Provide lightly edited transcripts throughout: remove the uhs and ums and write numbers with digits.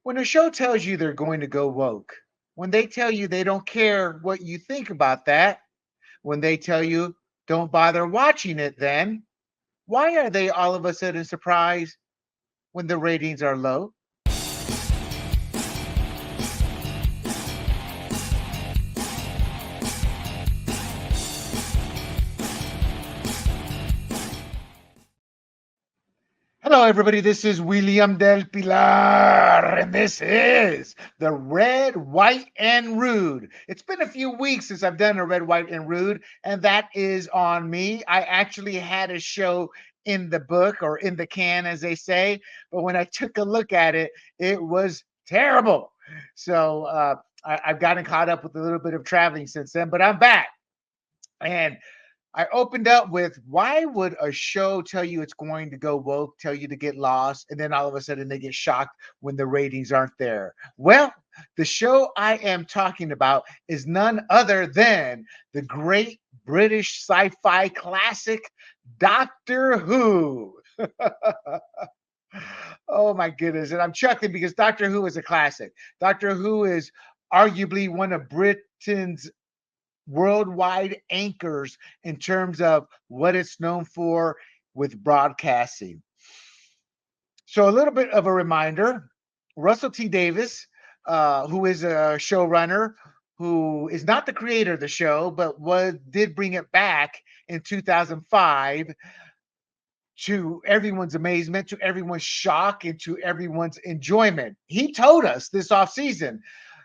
When a show tells you they're going to go woke, when they tell you they don't care what you think about that, when they tell you don't bother watching it, then why are they all of a sudden surprised when the ratings are low? Hello, everybody. This is William del Pilar, and this is the Red, White, and Rude. It's been a few weeks since I've done a Red, White, and Rude, and that is on me. I actually had a show in the book or in the can, as they say, but when I took a look at it, it was terrible. I've gotten caught up with a little bit of traveling since then, but I'm back. And I opened up with why would a show tell you it's going to go woke, tell you to get lost, and then all of a sudden they get shocked when the ratings aren't there? Well, the show I am talking about is none other than the great British sci fi classic, Doctor Who. Oh my goodness. And I'm chuckling because Doctor Who is a classic. Doctor Who is arguably one of Britain's worldwide anchors in terms of what it's known for with broadcasting. So, a little bit of a reminder. Russell T Davies, who is a showrunner, who is not the creator of the show, but did bring it back in 2005 to everyone's amazement, to everyone's shock, and to everyone's enjoyment. He told us this off season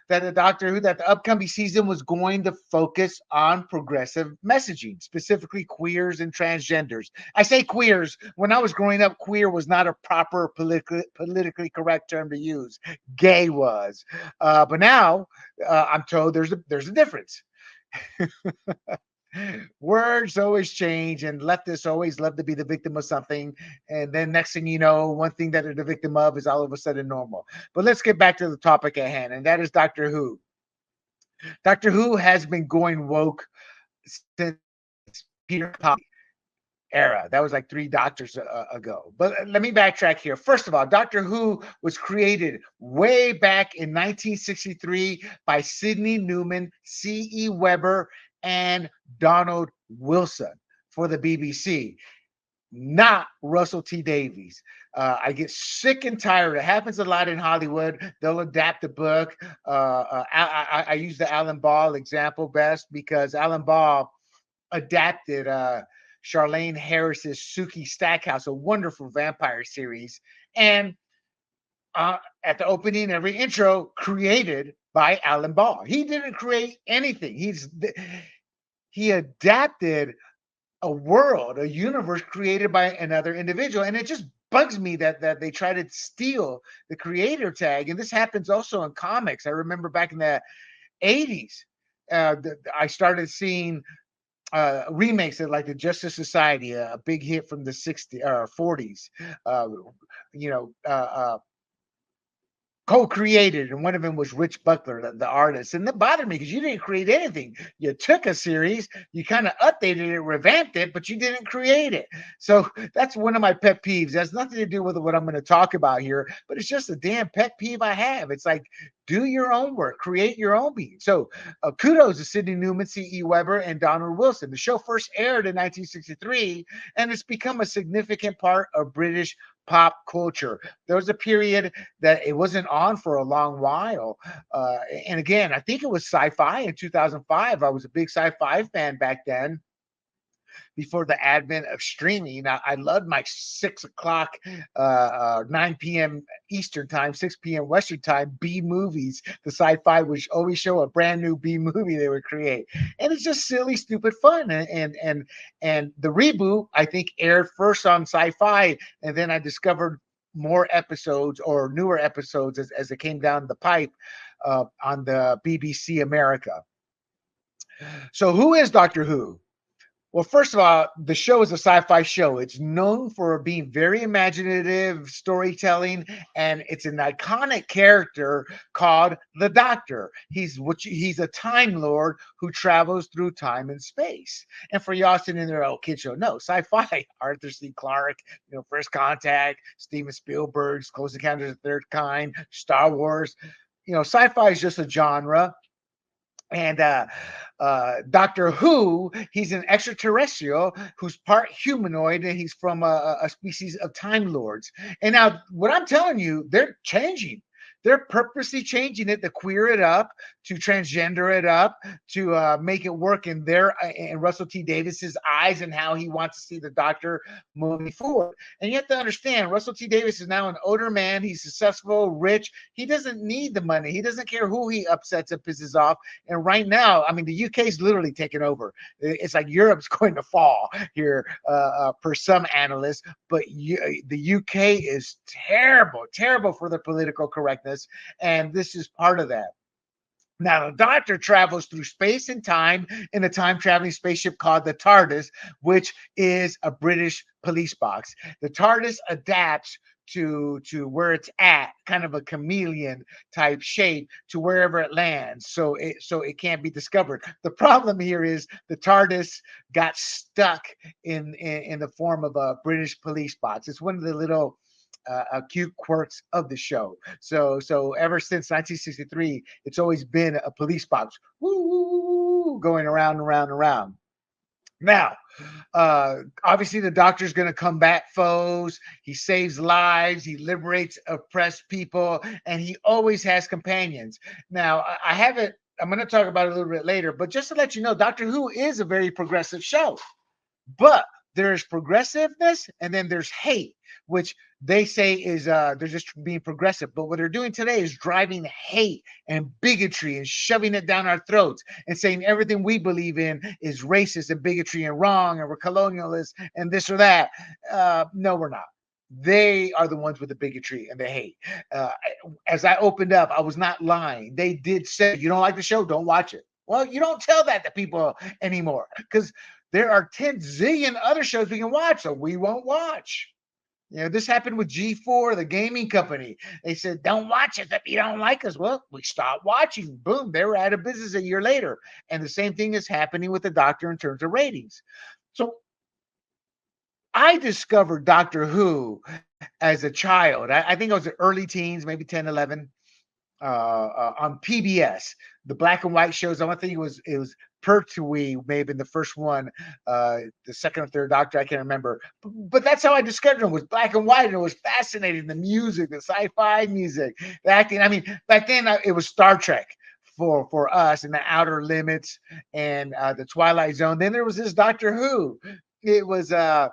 that the upcoming season was going to focus on progressive messaging, specifically queers and transgenders. I say queers. When I was growing up, queer was not a proper politically correct term to use. Gay was, but now I'm told there's a difference. Words always change, and leftists always love to be the victim of something. And then next thing you know, one thing that they're the victim of is all of a sudden normal. But let's get back to the topic at hand, and that is Doctor Who. Doctor Who has been going woke since Peter Capaldi era. That was like 3 doctors ago. But let me backtrack here. First of all, Doctor Who was created way back in 1963 by Sidney Newman, C.E. Weber, and Donald Wilson for the BBC, not Russell T Davies. I get sick and tired. It happens a lot in Hollywood. They'll adapt a book. I use the Alan Ball example best because Alan Ball adapted Charlene Harris's Suki Stackhouse, a wonderful vampire series, and at the opening, every intro created by Alan Ball. He didn't create anything. He adapted a world, a universe created by another individual, and it just bugs me that they try to steal the creator tag. And this happens also in comics. I remember back in the 80s, I started seeing remakes of like the Justice Society, a big hit from the 60s or 40s. Uh, you know, co-created, and one of them was Rich Buckler, the artist. And that bothered me because you didn't create anything. You took a series, you kind of updated it, revamped it, but you didn't create it. So that's one of my pet peeves. That's nothing to do with what I'm going to talk about here, but it's just a damn pet peeve I have. It's like, do your own work, create your own beat. So kudos to Sidney Newman, C.E. Weber, and Donald Wilson. The show first aired in 1963, and it's become a significant part of British pop culture. There was a period that it wasn't on for a long while. And again, I think it was sci-fi in 2005. I was a big sci-fi fan back then, before the advent of streaming. I loved my 6 o'clock, 9 p.m. Eastern time, 6 p.m. Western time, B movies. The sci-fi would always show a brand new B movie they would create. And it's just silly, stupid fun. And the reboot, I think, aired first on sci-fi, and then I discovered more episodes or newer episodes as it came down the pipe on the BBC America. So who is Doctor Who? Well, first of all, the show is a sci-fi show. It's known for being very imaginative storytelling, and it's an iconic character called the Doctor. He's a time lord who travels through time and space. And for y'all sitting there, oh, kid show, no, sci-fi. Arthur C. Clarke, First Contact, Steven Spielberg's Close Encounters of the Third Kind, Star Wars. Sci-fi is just a genre. And Doctor Who, he's an extraterrestrial who's part humanoid, and he's from a species of Time Lords. And now, what I'm telling you, they're changing. They're purposely changing it to queer it up, to transgender it up, to make it work in Russell T Davies's eyes and how he wants to see the Doctor moving forward. And you have to understand, Russell T Davies is now an older man. He's successful, rich. He doesn't need the money. He doesn't care who he upsets and pisses off. And right now, I mean, the UK is literally taking over. It's like Europe's going to fall here, per some analysts. But the UK is terrible, terrible for the political correctness. And this is part of that. Now, the Doctor travels through space and time in a time traveling spaceship called the TARDIS, which is a British police box. The TARDIS adapts to where it's at, kind of a chameleon type shape to wherever it lands, so it can't be discovered. The problem here is the TARDIS got stuck in the form of a British police box. It's one of the little cute quirks of the show. So ever since 1963, it's always been a police box, woo, woo, woo, woo, going around and around and around. Now, obviously, the Doctor's going to combat foes. He saves lives. He liberates oppressed people, and he always has companions. Now, I haven't. I'm going to talk about it a little bit later, but just to let you know, Doctor Who is a very progressive show. But there's progressiveness and then there's hate, which they say is they're just being progressive. But what they're doing today is driving hate and bigotry and shoving it down our throats and saying everything we believe in is racist and bigotry and wrong, and we're colonialists and this or that. No, we're not. They are the ones with the bigotry and the hate. Uh, as I opened up, I was not lying. They did say, you don't like the show, don't watch it. Well, you don't tell that to people anymore, because there are 10 zillion other shows we can watch, so we won't watch. This happened with G4, the gaming company. They said, don't watch it if you don't like us. Well, we stopped watching. Boom, they were out of business a year later. And the same thing is happening with the Doctor in terms of ratings. So I discovered Doctor Who as a child. I think I was in early teens, maybe 10, 11, on PBS, the black and white shows. I don't think it was Pertwee, maybe the first one, the second or third Doctor, I can't remember. But that's how I discovered it, was black and white, and it was fascinating. The music, the sci-fi music, the acting. I mean, back then it was Star Trek for us, and the Outer Limits and the Twilight Zone. Then there was this Doctor Who. It was so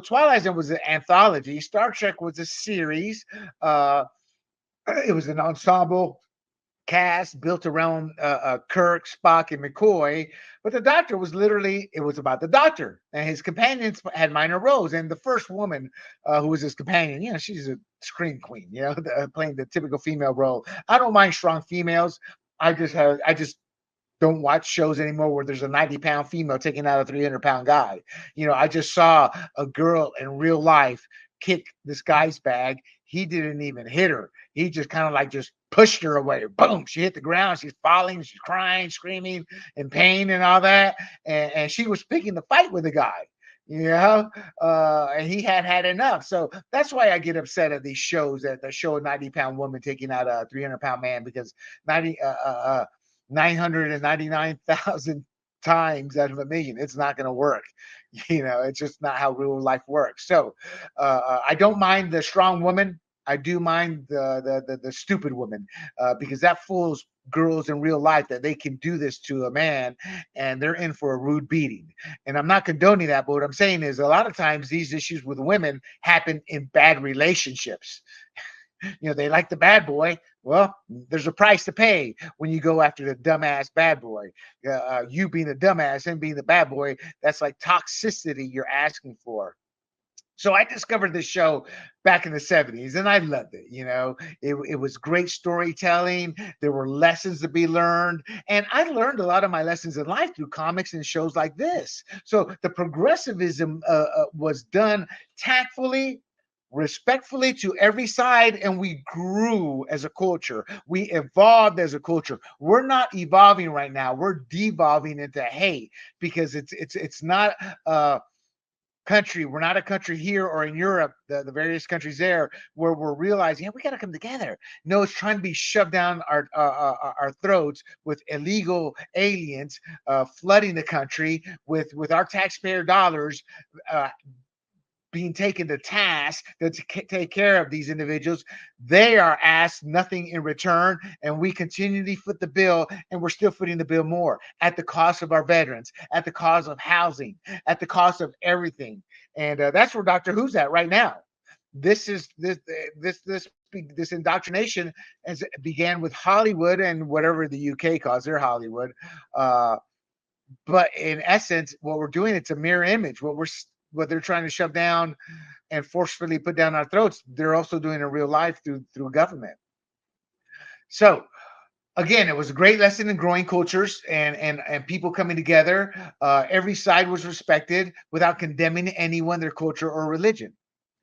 Twilight Zone was an anthology. Star Trek was a series. It was an ensemble cast built around Kirk, Spock, and McCoy. But the Doctor was it was about the Doctor, and his companions had minor roles. And the first woman who was his companion, she's a scream queen, playing the typical female role. I don't mind strong females. I just don't watch shows anymore where there's a 90-pound female taking out a 300-pound guy. I just saw a girl in real life kick this guy's bag. He didn't even hit her. He just kind of like just pushed her away. Boom, she hit the ground. She's falling. She's crying, screaming in pain and all that. And she was picking the fight with the guy. And he had enough. So that's why I get upset at these shows that show a 90-pound woman taking out a 300-pound man, because 999,000 times out of a million, it's not going to work. It's just not how real life works. So I don't mind the strong woman. I do mind the stupid woman, because that fools girls in real life that they can do this to a man and they're in for a rude beating. And I'm not condoning that, but what I'm saying is a lot of times these issues with women happen in bad relationships. They like the bad boy. Well, there's a price to pay when you go after the dumbass bad boy. You being a dumbass and being the bad boy, that's like toxicity you're asking for. So I discovered this show back in the 70s and I loved it. It was great storytelling. There were lessons to be learned. And I learned a lot of my lessons in life through comics and shows like this. So the progressivism was done tactfully, respectfully to every side, and we grew as a culture. We evolved as a culture. We're not evolving right now. We're devolving into hate because it's not country. We're not a country here or in Europe, the various countries there, where we're realizing, yeah, we got to come together. No, it's trying to be shoved down our throats with illegal aliens flooding the country with our taxpayer dollars. Being taken to task to take care of these individuals. They are asked nothing in return, and we continually foot the bill, and we're still footing the bill more at the cost of our veterans, at the cost of housing, at the cost of everything. And that's where Doctor Who's at right now. This indoctrination as it began with Hollywood and whatever the UK calls their Hollywood. But in essence, what we're doing, it's a mirror image. What they're trying to shove down and forcefully put down our throats, they're also doing in real life through government. So again, it was a great lesson in growing cultures and people coming together. Every side was respected without condemning anyone, their culture, or religion.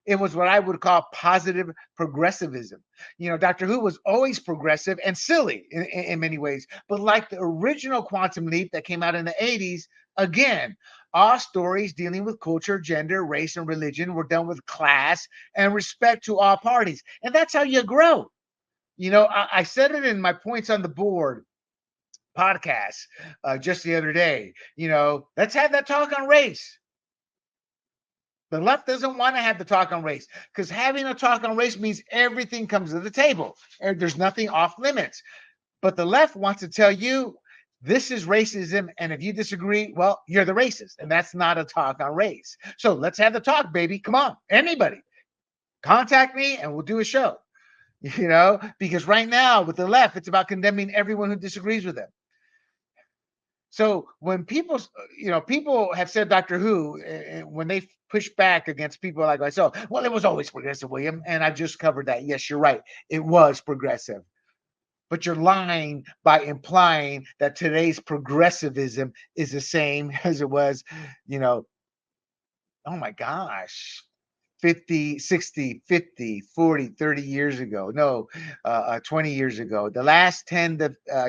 It was what I would call positive progressivism. Doctor Who was always progressive and silly in many ways, but like the original Quantum Leap that came out in the 80s, again, all stories dealing with culture, gender, race, and religion were done with class and respect to all parties. And that's how you grow. I said it in my points on the board podcast just the other day. Let's have that talk on race. The left doesn't want to have the talk on race because having a talk on race means everything comes to the table. There's nothing off limits. But the left wants to tell you this is racism. And if you disagree, well, you're the racist. And that's not a talk on race. So let's have the talk, baby. Come on. Anybody contact me and we'll do a show. Because right now with the left, it's about condemning everyone who disagrees with them. So when people have said Doctor Who, when they push back against people like myself, well, it was always progressive, William. And I've just covered that. Yes, you're right. It was progressive. But you're lying by implying that today's progressivism is the same as it was, oh my gosh, 50, 60, 50, 40, 30 years ago. No, 20 years ago. The last 10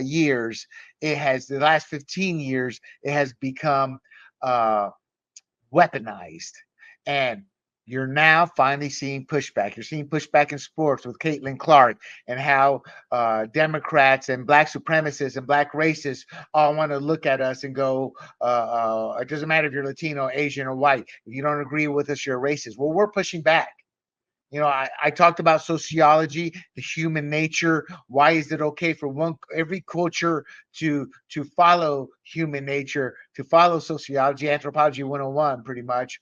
years, the last 15 years, it has become weaponized. And you're now finally seeing pushback. You're seeing pushback in sports with Caitlin Clark and how Democrats and black supremacists and black racists all want to look at us and go, it doesn't matter if you're Latino, Asian, or white. If you don't agree with us, you're a racist. Well, we're pushing back. I talked about sociology, the human nature. Why is it okay for every culture to follow human nature, to follow sociology, anthropology 101, pretty much,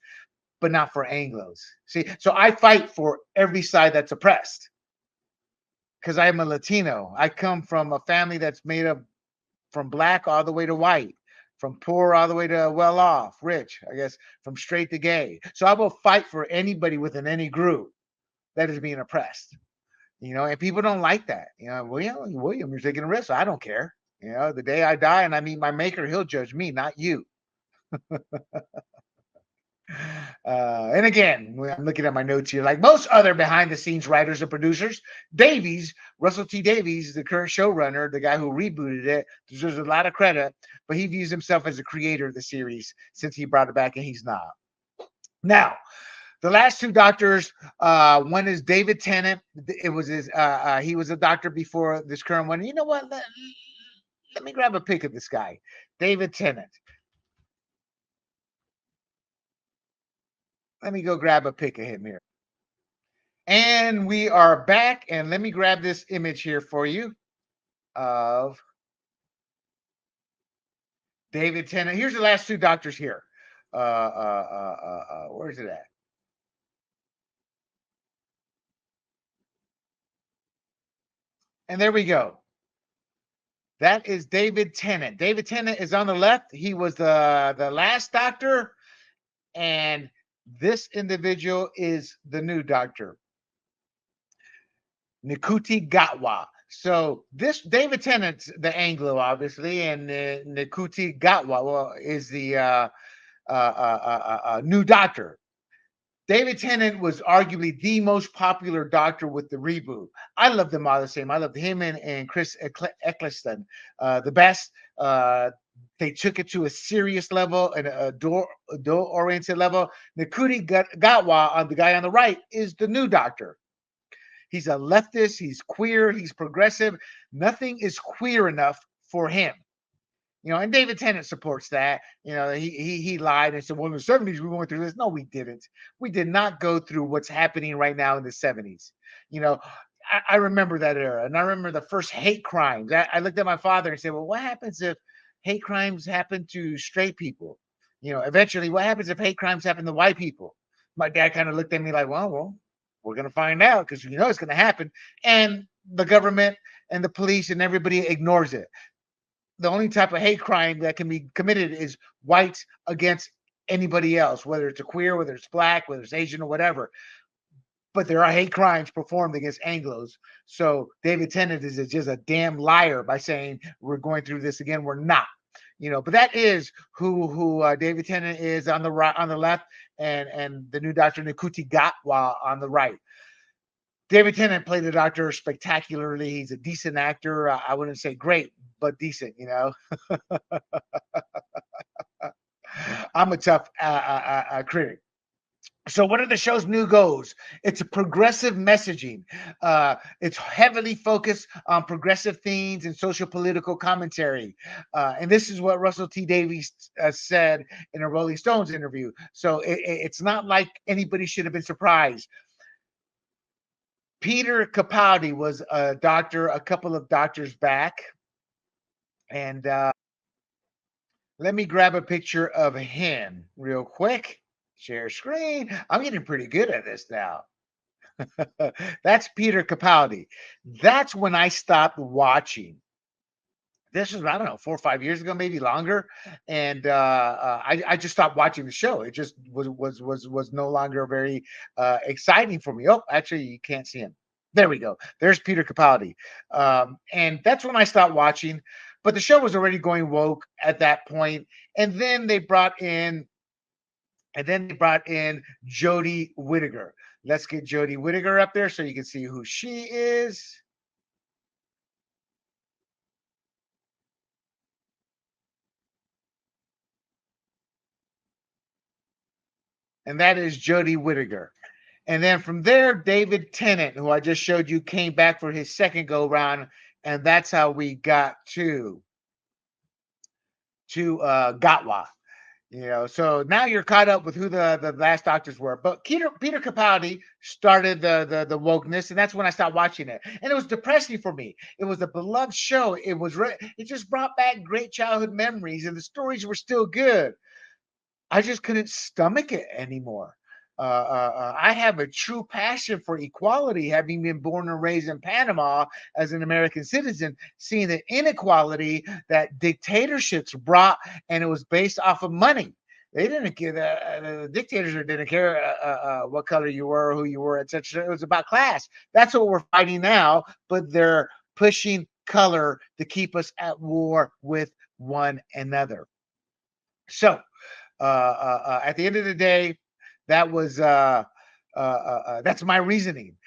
but not for Anglos? See, so I fight for every side that's oppressed because I'm a Latino. I come from a family that's made up from black all the way to white, from poor all the way to well off, rich, I guess, from straight to gay. So I will fight for anybody within any group that is being oppressed. And people don't like that. William, you're taking a risk. I don't care. The day I die and I meet my maker, he'll judge me, not you. And again, I'm looking at my notes here. Like most other behind the scenes writers and producers, Russell T Davies, the current showrunner, the guy who rebooted it, deserves a lot of credit, but he views himself as a creator of the series since he brought it back, and he's not. Now, the last two doctors, one is David Tennant. It was he was a doctor before this current one. You know what? Let me grab a pic of this guy, David Tennant. Let me go grab a pic of him here. And we are back. And let me grab this image here for you of David Tennant. Here's the last two doctors here. Where's it at? And there we go. That is David Tennant. David Tennant is on the left. He was the last doctor, and This individual is the new doctor, Ncuti Gatwa. So this David Tennant's the Anglo, obviously, and Ncuti Gatwa, well, is the new doctor. David Tennant was arguably the most popular doctor with the reboot. I loved them all the same. I loved him and Chris Eccleston the best. They took it to a serious level and a door-oriented level. Ncuti Gatwa, the guy on the right, is the new doctor. He's a leftist. He's queer. He's progressive. Nothing is queer enough for him. And David Tennant supports that. He lied and said, well, in the 70s, we went through this. No, we didn't. We did not go through what's happening right now in the 70s. I remember that era. And I remember the first hate crimes. I looked at my father and said, well, what happens if hate crimes happen to straight people? Eventually, what happens if hate crimes happen to white people? My dad kind of looked at me like, well, we're going to find out because it's going to happen. And the government and the police and everybody ignores it. The only type of hate crime that can be committed is whites against anybody else, whether it's a queer, whether it's black, whether it's Asian or whatever. But there are hate crimes performed against Anglos. So David Tennant is just a damn liar by saying we're going through this again. We're not. But that is who David Tennant is on the right, on the left, and the new Dr. Ncuti Gatwa on the right. David Tennant played the doctor spectacularly. He's a decent actor. I wouldn't say great, but decent. I'm a tough critic. So what are the show's new goals? It's a progressive messaging. It's heavily focused on progressive themes and social political commentary. And this is what Russell T Davies said in a Rolling Stones interview. So it's not like anybody should have been surprised. Peter Capaldi was a doctor a couple of doctors back. And let me grab a picture of him real quick. Share screen. I'm getting pretty good at this now. That's Peter Capaldi. That's when I stopped watching. This was, I don't know, 4 or 5 years ago, maybe longer, and I just stopped watching the show. It just was no longer very exciting for me. Oh, actually, you can't see him. There we go. There's Peter Capaldi, and that's when I stopped watching. But the show was already going woke at that point, and then they brought in Jodie Whittaker. Let's get Jodie Whittaker up there so you can see who she is. And that is Jodie Whittaker. And then from there, David Tennant, who I just showed you, came back for his second go round, and that's how we got to Gatwa. So now you're caught up with who the last doctors were. But Peter Capaldi started the wokeness, and that's when I stopped watching it. And it was depressing for me. It was a beloved show. It just brought back great childhood memories, and the stories were still good. I just couldn't stomach it anymore. I have a true passion for equality, having been born and raised in Panama as an American citizen, seeing the inequality that dictatorships brought, and it was based off of money. They didn't care. The dictators didn't care what color you were, who you were, etc. It was about class. That's what we're fighting now, but they're pushing color to keep us at war with one another. So, at the end of the day, that was that's my reasoning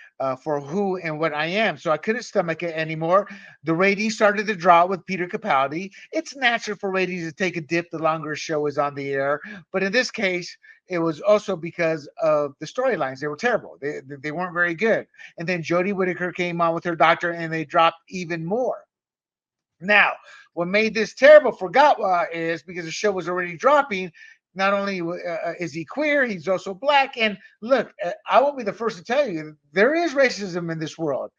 for who and what I am. So I couldn't stomach it anymore. The ratings started to drop with Peter Capaldi. It's natural for ratings to take a dip the longer a show is on the air, but in this case, it was also because of the storylines. They were terrible. They weren't very good. And then Jodie Whittaker came on with her doctor, and they dropped even more. Now, what made this terrible for Gatwa is because the show was already dropping. Not only is he queer, he's also black. And look, I will be the first to tell you there is racism in this world,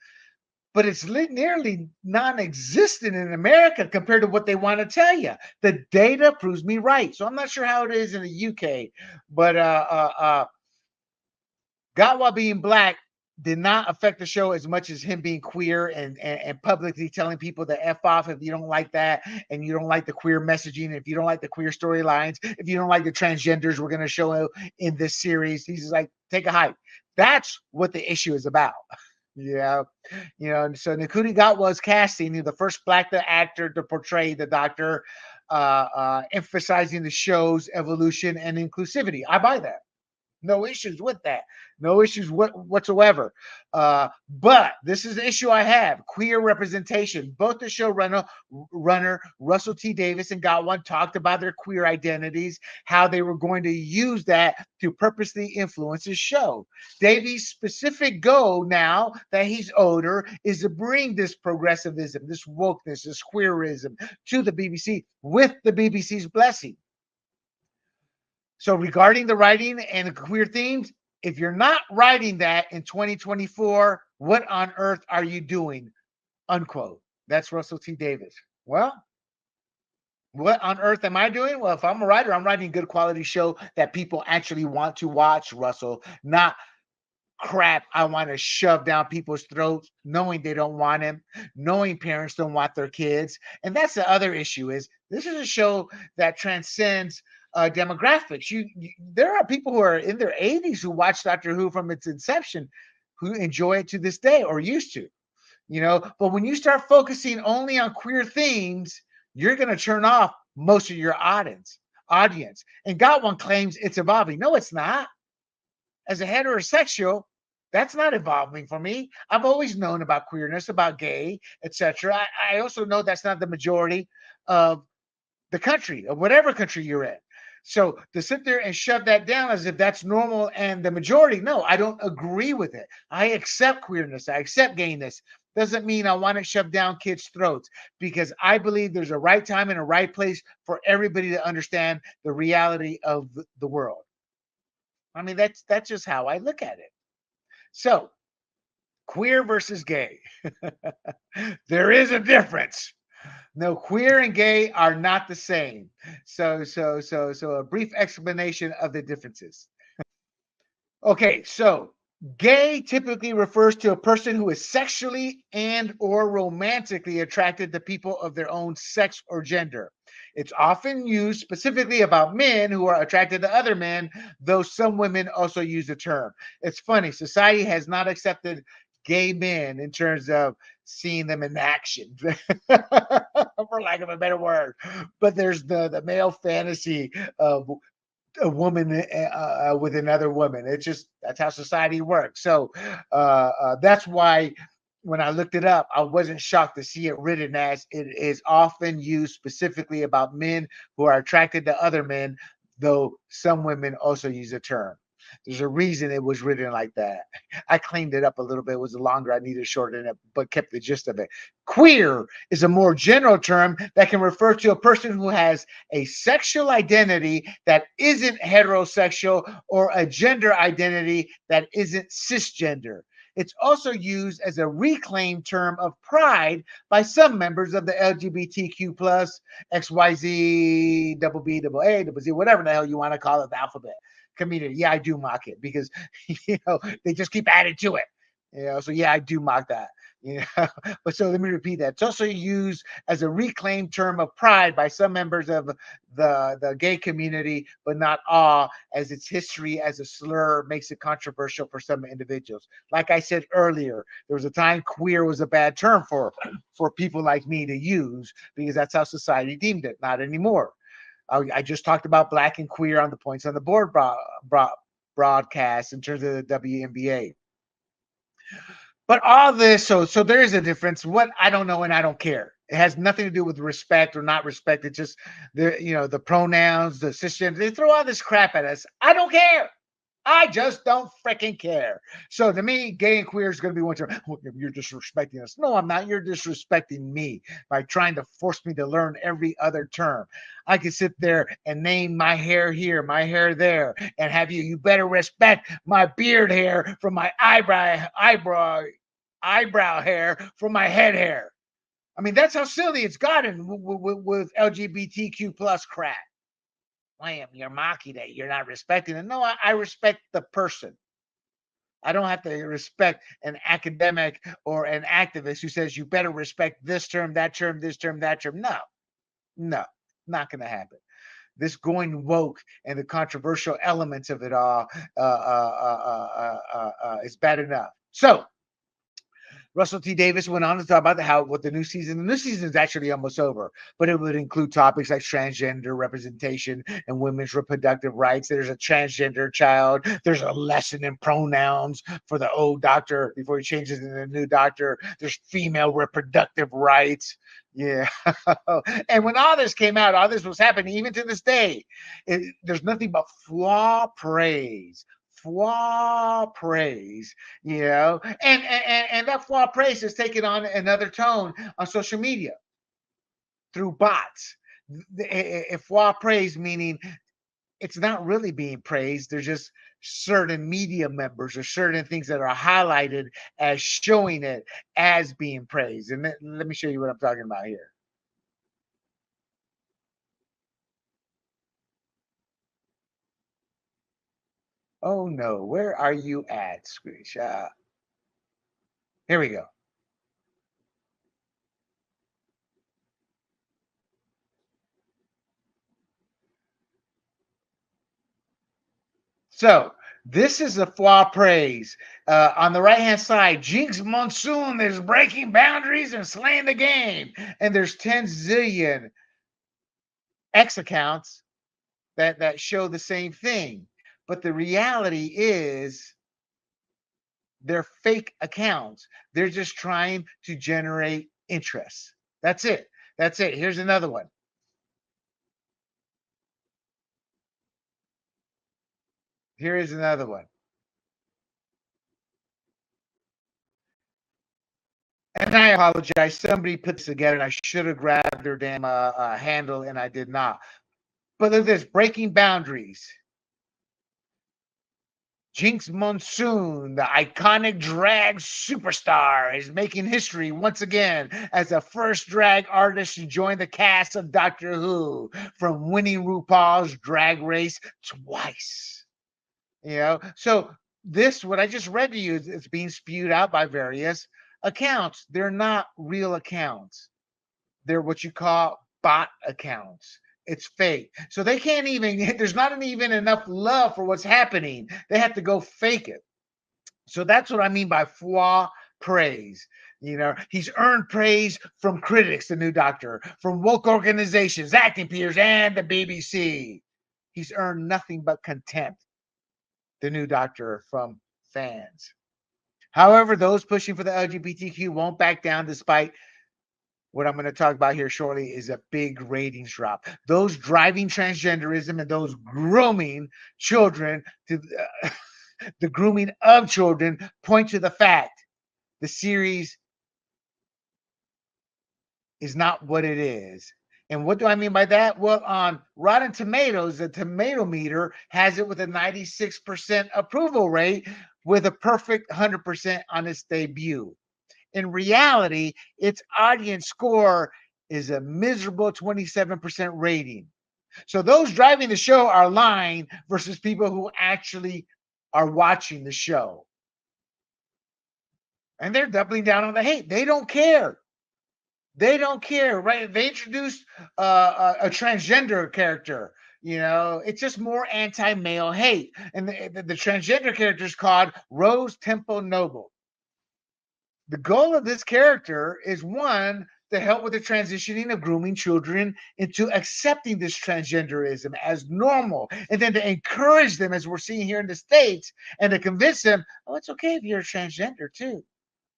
but it's nearly non-existent in America compared to what they want to tell you. The data proves me right. So I'm not sure how it is in the UK, but Gatwa being black did not affect the show as much as him being queer and publicly telling people to F off if you don't like that and you don't like the queer messaging, if you don't like the queer storylines, if you don't like the transgenders we're going to show in this series. He's like, take a hike. That's what the issue is about. Yeah, and so Ncuti Gatwa's casting, the first black actor to portray the Doctor, emphasizing the show's evolution and inclusivity. I buy that. No issues with that. No issues whatsoever. But this is the issue I have. Queer representation. Both the runner Russell T Davies and Gatwa talked about their queer identities, how they were going to use that to purposely influence his show. Davies' specific goal now that he's older is to bring this progressivism, this wokeness, this queerism to the BBC with the BBC's blessing. So regarding the writing and the queer themes, if you're not writing that in 2024, what on earth are you doing? Unquote. That's Russell T Davies. Well, what on earth am I doing? Well, if I'm a writer, I'm writing a good quality show that people actually want to watch, Russell, not crap I want to shove down people's throats, knowing they don't want him, knowing parents don't want their kids. And that's the other issue is this is a show that transcends demographics. There are people who are in their 80s who watch Doctor Who from its inception who enjoy it to this day or used to, but when you start focusing only on queer themes, you're going to turn off most of your audience. And Gatwa claims it's evolving. No, it's not. As a heterosexual, that's not evolving for me. I've always known about queerness, about gay, etc. I also know that's not the majority of the country, of whatever country you're in. So to sit there and shove that down as if that's normal and the majority, no, I don't agree with it. I accept queerness. I accept gayness. Doesn't mean I want to shove down kids' throats, because I believe there's a right time and a right place for everybody to understand the reality of the world. I mean, that's just how I look at it. So, queer versus gay. There is a difference. No, queer and gay are not the same. So a brief explanation of the differences. Okay, so gay typically refers to a person who is sexually and or romantically attracted to people of their own sex or gender. It's often used specifically about men who are attracted to other men, though some women also use the term. It's funny, society has not accepted gay men in terms of seeing them in action, for lack of a better word. But there's the male fantasy of a woman with another woman. It's just that's how society works. So that's why when I looked it up, I wasn't shocked to see it written as it is often used specifically about men who are attracted to other men, though some women also use the term. There's a reason it was written like that. I cleaned it up a little bit. It was longer. I needed to shorten it, but kept the gist of it. Queer is a more general term that can refer to a person who has a sexual identity that isn't heterosexual or a gender identity that isn't cisgender. It's also used as a reclaimed term of pride by some members of the LGBTQ plus XYZ, double B, double A, double Z, whatever the hell you want to call it, the alphabet community. Yeah, I do mock it because they just keep adding to it. So yeah, I do mock that. But so let me repeat that. It's also used as a reclaimed term of pride by some members of the gay community, but not all, as its history as a slur makes it controversial for some individuals. Like I said earlier, there was a time queer was a bad term for people like me to use because that's how society deemed it. Not anymore. I just talked about black and queer on the Points on the Board broadcast in terms of the WNBA. But all this, so there is a difference. What I don't know and I don't care. It has nothing to do with respect or not respect. It's just the pronouns, the cisgender. They throw all this crap at us. I don't care. I just don't freaking care. So to me, gay and queer is going to be one term. You're disrespecting us. No, I'm not. You're disrespecting me by trying to force me to learn every other term. I can sit there and name my hair here, my hair there, and have you better respect my beard hair from my eyebrow hair from my head hair. I mean, that's how silly it's gotten with LGBTQ plus crap. Wham, you're mocking it. You're not respecting it. No, I respect the person. I don't have to respect an academic or an activist who says you better respect this term, that term, this term, that term. No, no, not going to happen. This going woke and the controversial elements of it all is bad enough. So Russell T Davies went on to talk about what the new season. The new season is actually almost over, but it would include topics like transgender representation and women's reproductive rights. There's a transgender child. There's a lesson in pronouns for the old doctor before he changes into the new doctor. There's female reproductive rights. Yeah. And when all this came out, all this was happening, even to this day, there's nothing but flaw praise, and that flaw praise is taking on another tone on social media through bots. Flaw praise meaning it's not really being praised. There's just certain media members or certain things that are highlighted as showing it as being praised. And let me show you what I'm talking about here. Oh no, where are you at, Screenshot? Here we go. So this is a flaw praise. On the right hand side, Jinx Monsoon is breaking boundaries and slaying the game. And there's 10 zillion X accounts that show the same thing. But the reality is they're fake accounts. They're just trying to generate interest. That's it. That's it. Here's another one. Here is another one. And I apologize. Somebody put this together, and I should have grabbed their damn handle, and I did not. But look at this: breaking boundaries. Jinx Monsoon, the iconic drag superstar, is making history once again as the first drag artist to join the cast of Doctor Who, from winning RuPaul's Drag Race twice. So this, what I just read to you, it's being spewed out by various accounts. They're not real accounts. They're what you call bot accounts. It's fake. So they can't even, there's not even enough love for what's happening. They have to go fake it. So that's what I mean by flaw praise. He's earned praise from critics, the new doctor, from woke organizations, acting peers, and the BBC. He's earned nothing but contempt, the new doctor, from fans. However, those pushing for the LGBTQ won't back down despite what I'm going to talk about here shortly is a big ratings drop. Those driving transgenderism and those grooming children to the grooming of children point to the fact the series is not what it is. And what do I mean by that? Well, on Rotten Tomatoes, the tomato meter has it with a 96% approval rate with a perfect 100% on its debut. In reality, its audience score is a miserable 27% rating. So those driving the show are lying versus people who actually are watching the show. And they're doubling down on the hate. They don't care. They don't care, right? They introduced a transgender character. It's just more anti-male hate. And the transgender character is called Rose Temple Noble. The goal of this character is, one, to help with the transitioning of grooming children into accepting this transgenderism as normal, and then to encourage them, as we're seeing here in the States, and to convince them, oh, it's okay if you're a transgender too.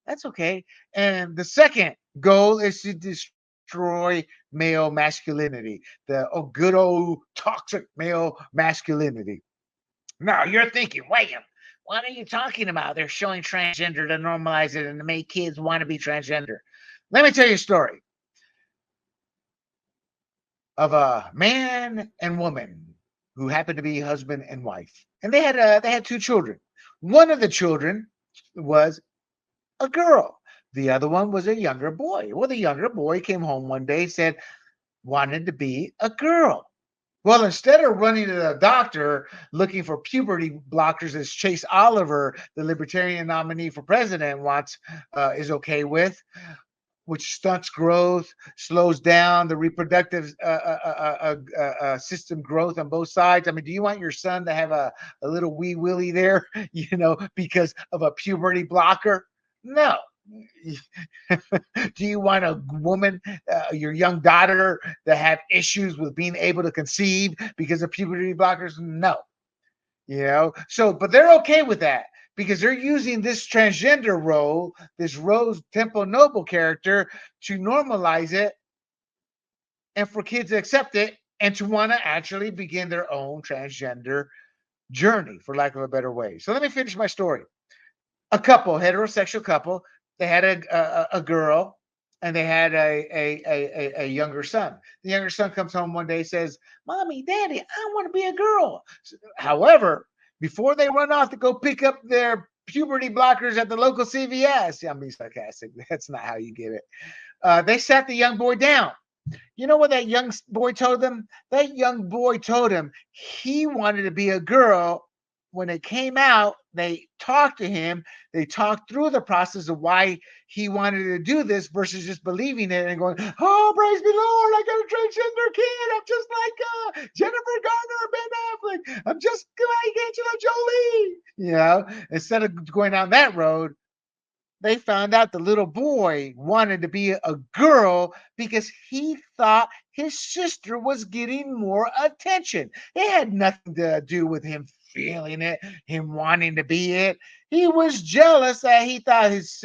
That's okay. And the second goal is to destroy male masculinity, the good old toxic male masculinity. Now you're thinking, wait, what are you talking about? They're showing transgender to normalize it and to make kids want to be transgender. Let me tell you a story of a man and woman who happened to be husband and wife, and they had two children. One of the children was a girl. The other one was a younger boy. Well, the younger boy came home one day and said wanted to be a girl. Well, instead of running to the doctor looking for puberty blockers, as Chase Oliver, the Libertarian nominee for president, is okay with, which stunts growth, slows down the reproductive system growth on both sides. I mean, do you want your son to have a little wee willy there, because of a puberty blocker? No. Do you want a woman, your young daughter, to have issues with being able to conceive because of puberty blockers? No. So, but they're okay with that because they're using this transgender role, this Rose Temple Noble character, to normalize it and for kids to accept it and to want to actually begin their own transgender journey, for lack of a better way. So let me finish my story. A couple, heterosexual couple, they had a girl and they had a younger son. The younger son comes home one day, says, "Mommy, Daddy, I want to be a girl." However, before they run off to go pick up their puberty blockers at the local CVS, I'm being sarcastic. That's not how you get it. They sat the young boy down. You know what that young boy told them? That young boy told him he wanted to be a girl. When it came out, they talked to him. They talked through the process of why he wanted to do this versus just believing it and going, "Oh, praise the Lord, I got a transgender kid. I'm just like Jennifer Garner or Ben Affleck. I'm just like Angela Jolie." Instead of going down that road, they found out the little boy wanted to be a girl because he thought his sister was getting more attention. It had nothing to do with him feeling it, him wanting to be it. He was jealous that he thought his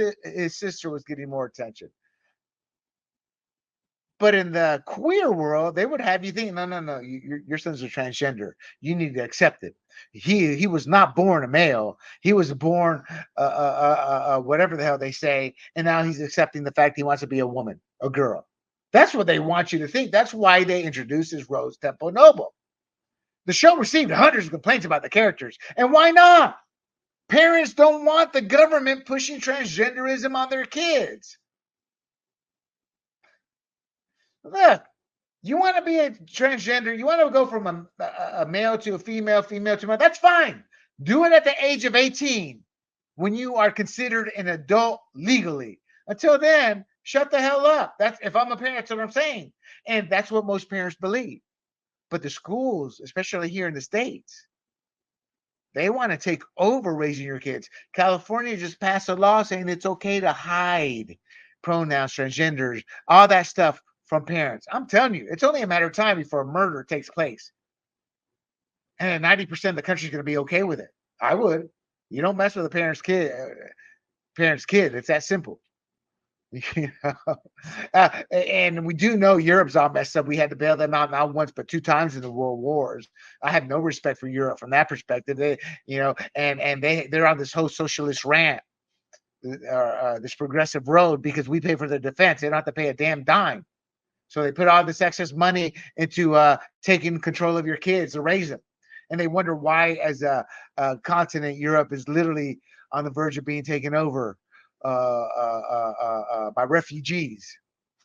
sister was getting more attention. But in the queer world, they would have you think, no, no, no, your son's a transgender. You need to accept it. He was not born a male. He was born whatever the hell they say, and now he's accepting the fact he wants to be a woman, a girl. That's what they want you to think. That's why they introduced this Rose Temple Noble. The show received hundreds of complaints about the characters, and why not? Parents don't want the government pushing transgenderism on their kids. Look, you want to be a transgender, you want to go from a male to a female, female to male, that's fine. Do it at the age of 18 when you are considered an adult legally. Until then, shut the hell up. That's if I'm a parent, that's what I'm saying. And that's what most parents believe. But the schools, especially here in the States, they want to take over raising your kids. California just passed a law saying it's okay to hide pronouns, transgenders, all that stuff from parents. I'm telling you, it's only a matter of time before a murder takes place. And 90% of the country is going to be okay with it. I would. You don't mess with a parent's kid. It's that simple. You know? And we do know Europe's all messed up. We had to bail them out not once but two times in the world wars. I have no respect for Europe from that perspective. They're on this whole socialist rant, this progressive road because we pay for their defense. They don't have to pay a damn dime. So they put all this excess money into taking control of your kids to raise them, and they wonder why, as a continent, Europe is literally on the verge of being taken over by refugees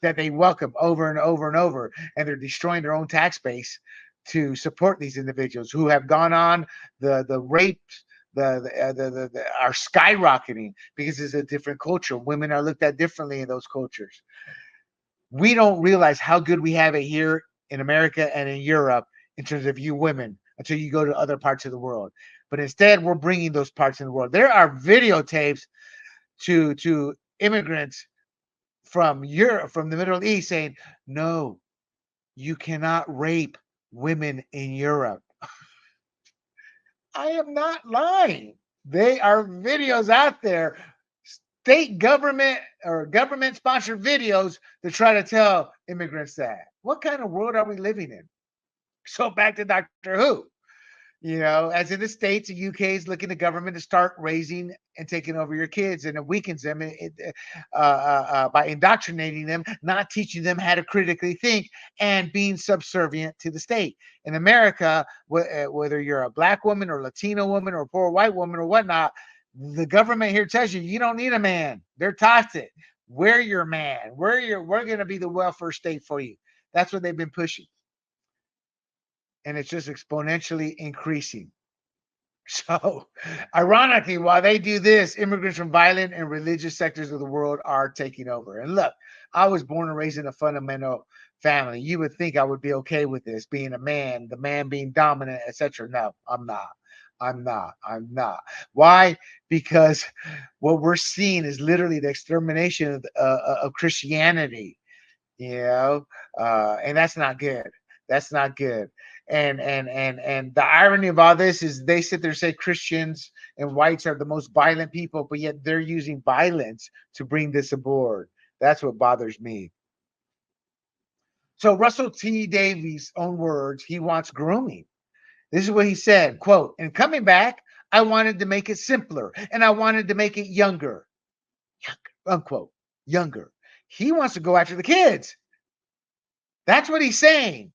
that they welcome over and over and over, and they're destroying their own tax base to support these individuals who have gone on the rape. Are skyrocketing because it's a different culture. Women are looked at differently in those cultures. We don't realize how good we have it here in America and in Europe in terms of you women until you go to other parts of the world. But instead, we're bringing those parts in the world. There are videotapes to immigrants from Europe, from the Middle East, saying, "No, you cannot rape women in Europe." I am not lying. They are videos out there, state government or government sponsored videos to try to tell immigrants that. What kind of world are we living in? So back to Doctor Who. As in the States, the UK is looking at government to start raising and taking over your kids, and it weakens them by indoctrinating them, not teaching them how to critically think, and being subservient to the state. In America, whether you're a black woman or Latino woman or poor white woman or whatnot, the government here tells you don't need a man. They're toxic. We're your man. We're going to be the welfare state for you. That's what they've been pushing. and it's just exponentially increasing. So, ironically, while they do this, immigrants from violent and religious sectors of the world are taking over. And look, I was born and raised in a fundamental family. You would think I would be okay with this, being a man, the man being dominant, etc. No, I'm not. I'm not. I'm not. Why? Because what we're seeing is literally the extermination of Christianity, you know, and that's not good. That's not good. And the irony of all this is they sit there and say Christians and whites are the most violent people, but yet they're using violence to bring this aboard. That's what bothers me. So Russell T Davies' own words, he wants grooming. This is what he said, quote, and coming back, I wanted to make it simpler and I wanted to make it younger, unquote, younger. He wants to go after the kids. That's what he's saying.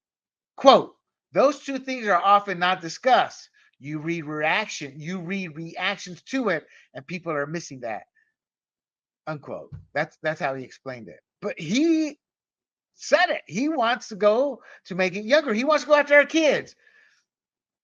Quote, those two things are often not discussed. You read reactions to it, and people are missing that. Unquote. That's how he explained it. But he said it. He wants to go to make it younger. He wants to go after our kids.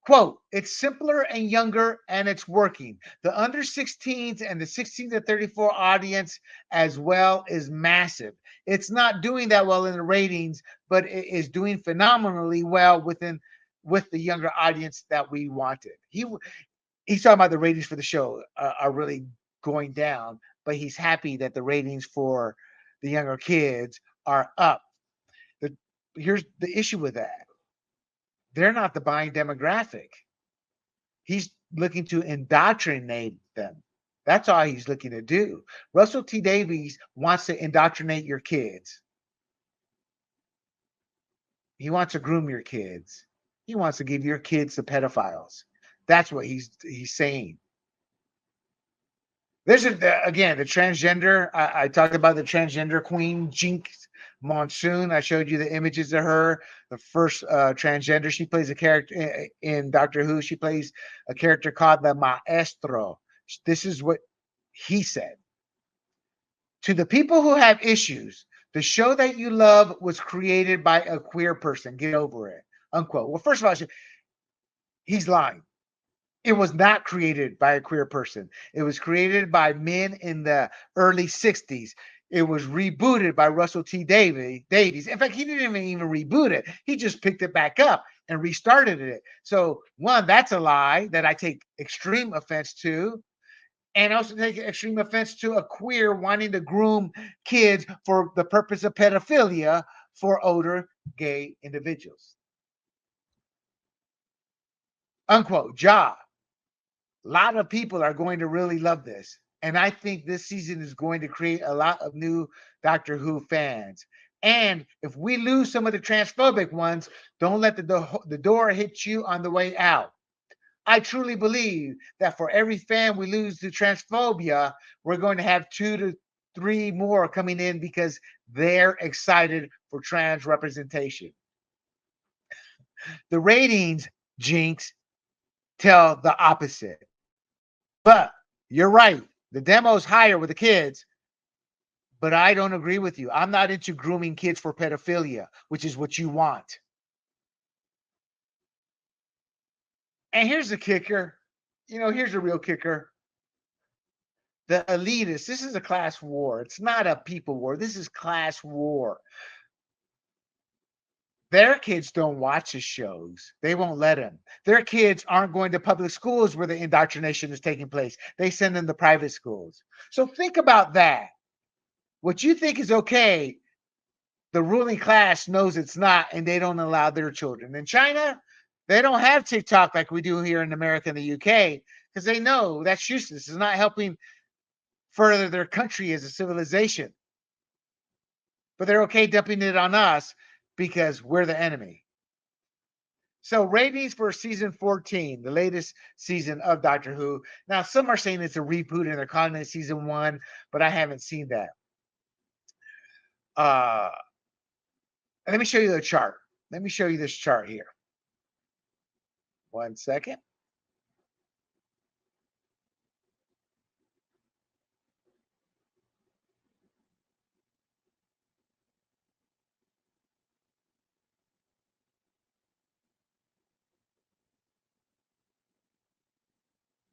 Quote, it's simpler and younger and it's working. The under 16s and the 16 to 34 audience as well is massive. It's not doing that well in the ratings, but it is doing phenomenally well with the younger audience that we wanted. He's talking about the ratings for the show are really going down, but he's happy that the ratings for the younger kids are up. The, Here's the issue with that. They're not the buying demographic. He's looking to indoctrinate them. That's all he's looking to do. Russell T Davies wants to indoctrinate your kids. He wants to groom your kids. He wants to give your kids to pedophiles. That's what he's saying. There's again the transgender. I talked about the transgender queen Jinx Monsoon. I showed you the images of her. The first transgender. She plays a character in Doctor Who. She plays a character called the Maestro. This is what he said to the people who have issues. The show that you love was created by a queer person. Get over it. Unquote. Well, first of all, he's lying. It was not created by a queer person. It was created by men in the early 60s. It was rebooted by Russell T Davies. In fact, he didn't even reboot it. He just picked it back up and restarted it. So, one, that's a lie that I take extreme offense to. And also take extreme offense to a queer wanting to groom kids for the purpose of pedophilia for older gay individuals. Unquote. Ja. A lot of people are going to really love this. And I think this season is going to create a lot of new Doctor Who fans. And if we lose some of the transphobic ones, don't let the door hit you on the way out. I truly believe that for every fan we lose to transphobia, we're going to have 2 to 3 more coming in because they're excited for trans representation. The ratings, Jinx, tell the opposite. But you're right. The demo's higher with the kids, but I don't agree with you. I'm not into grooming kids for pedophilia, which is what you want. And here's the kicker. Here's the real kicker. The elitists, this is a class war. It's not a people war. This is class war. Their kids don't watch the shows. They won't let them. Their kids aren't going to public schools where the indoctrination is taking place. They send them to private schools. So think about that. What you think is okay, the ruling class knows it's not, and they don't allow their children. In China, they don't have TikTok like we do here in America and the UK because they know that's useless. It's not helping further their country as a civilization. But they're okay dumping it on us because we're the enemy. So ratings for season 14, the latest season of Doctor Who. Now, some are saying it's a reboot and they're calling it season 1, but I haven't seen that. Let me show you the chart. Let me show you this chart here. 1 second.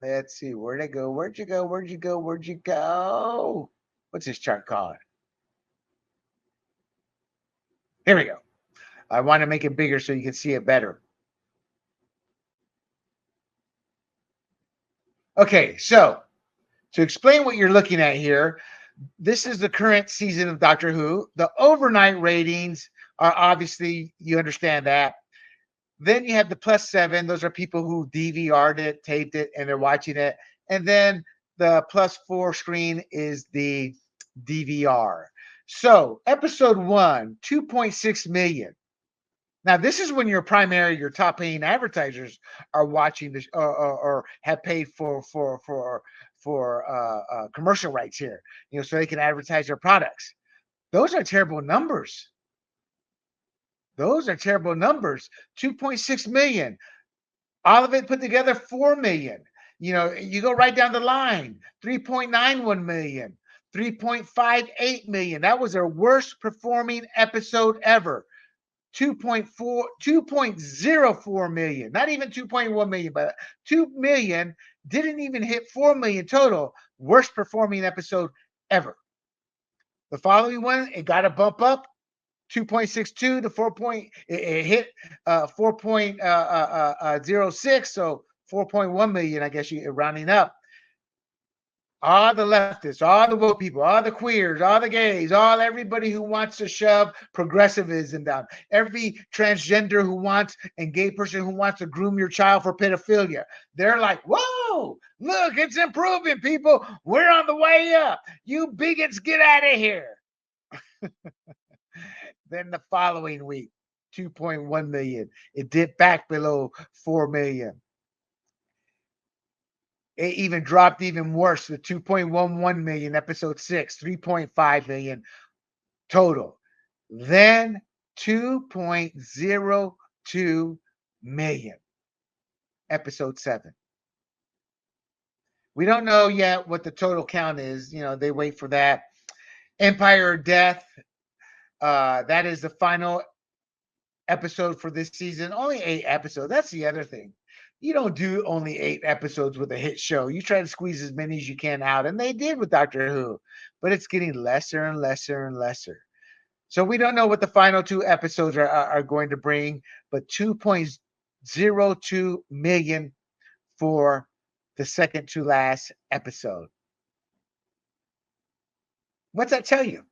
Let's see. Where'd it go? Where'd you go? Where'd you go? Where'd you go? What's this chart called? Here we go. I want to make it bigger so you can see it better. Okay, so to explain what you're looking at here, this is the current season of Doctor Who. The overnight ratings are obviously, you understand that. Then you have the +7. Those are people who DVR'd it, taped it, and they're watching it. And then the +4 screen is the DVR. So episode 1, 2.6 million. Now, this is when your top paying advertisers are watching this, or have paid for commercial rights here, so they can advertise their products. Those are terrible numbers. Those are terrible numbers. 2.6 million. All of it put together, 4 million. You go right down the line, 3.91 million, 3.58 million. That was their worst performing episode ever. 2.04 million, not even 2.1 million, but 2 million. Didn't even hit 4 million total. Worst performing episode ever. The following one, it got a bump up, 2.62 to 4. It hit 4.06, so 4.1 million, I guess you're rounding up. All the leftists, all the woke people, all the queers, all the gays, everybody who wants to shove progressivism down, every transgender who wants, and gay person who wants to groom your child for pedophilia. They're like, whoa, look, it's improving, people. We're on the way up. You bigots, get out of here. Then the following week, 2.1 million. It dipped back below 4 million. It even dropped even worse to 2.11 million, episode 6, 3.5 million total. Then 2.02 million, episode 7. We don't know yet what the total count is. They wait for that. Empire of Death, that is the final episode for this season. Only 8 episodes. That's the other thing. You don't do only 8 episodes with a hit show. You try to squeeze as many as you can out, and they did with Doctor Who, but it's getting lesser and lesser and lesser. So we don't know what the final 2 episodes are going to bring, but 2.02 million for the second to last episode. What's that tell you?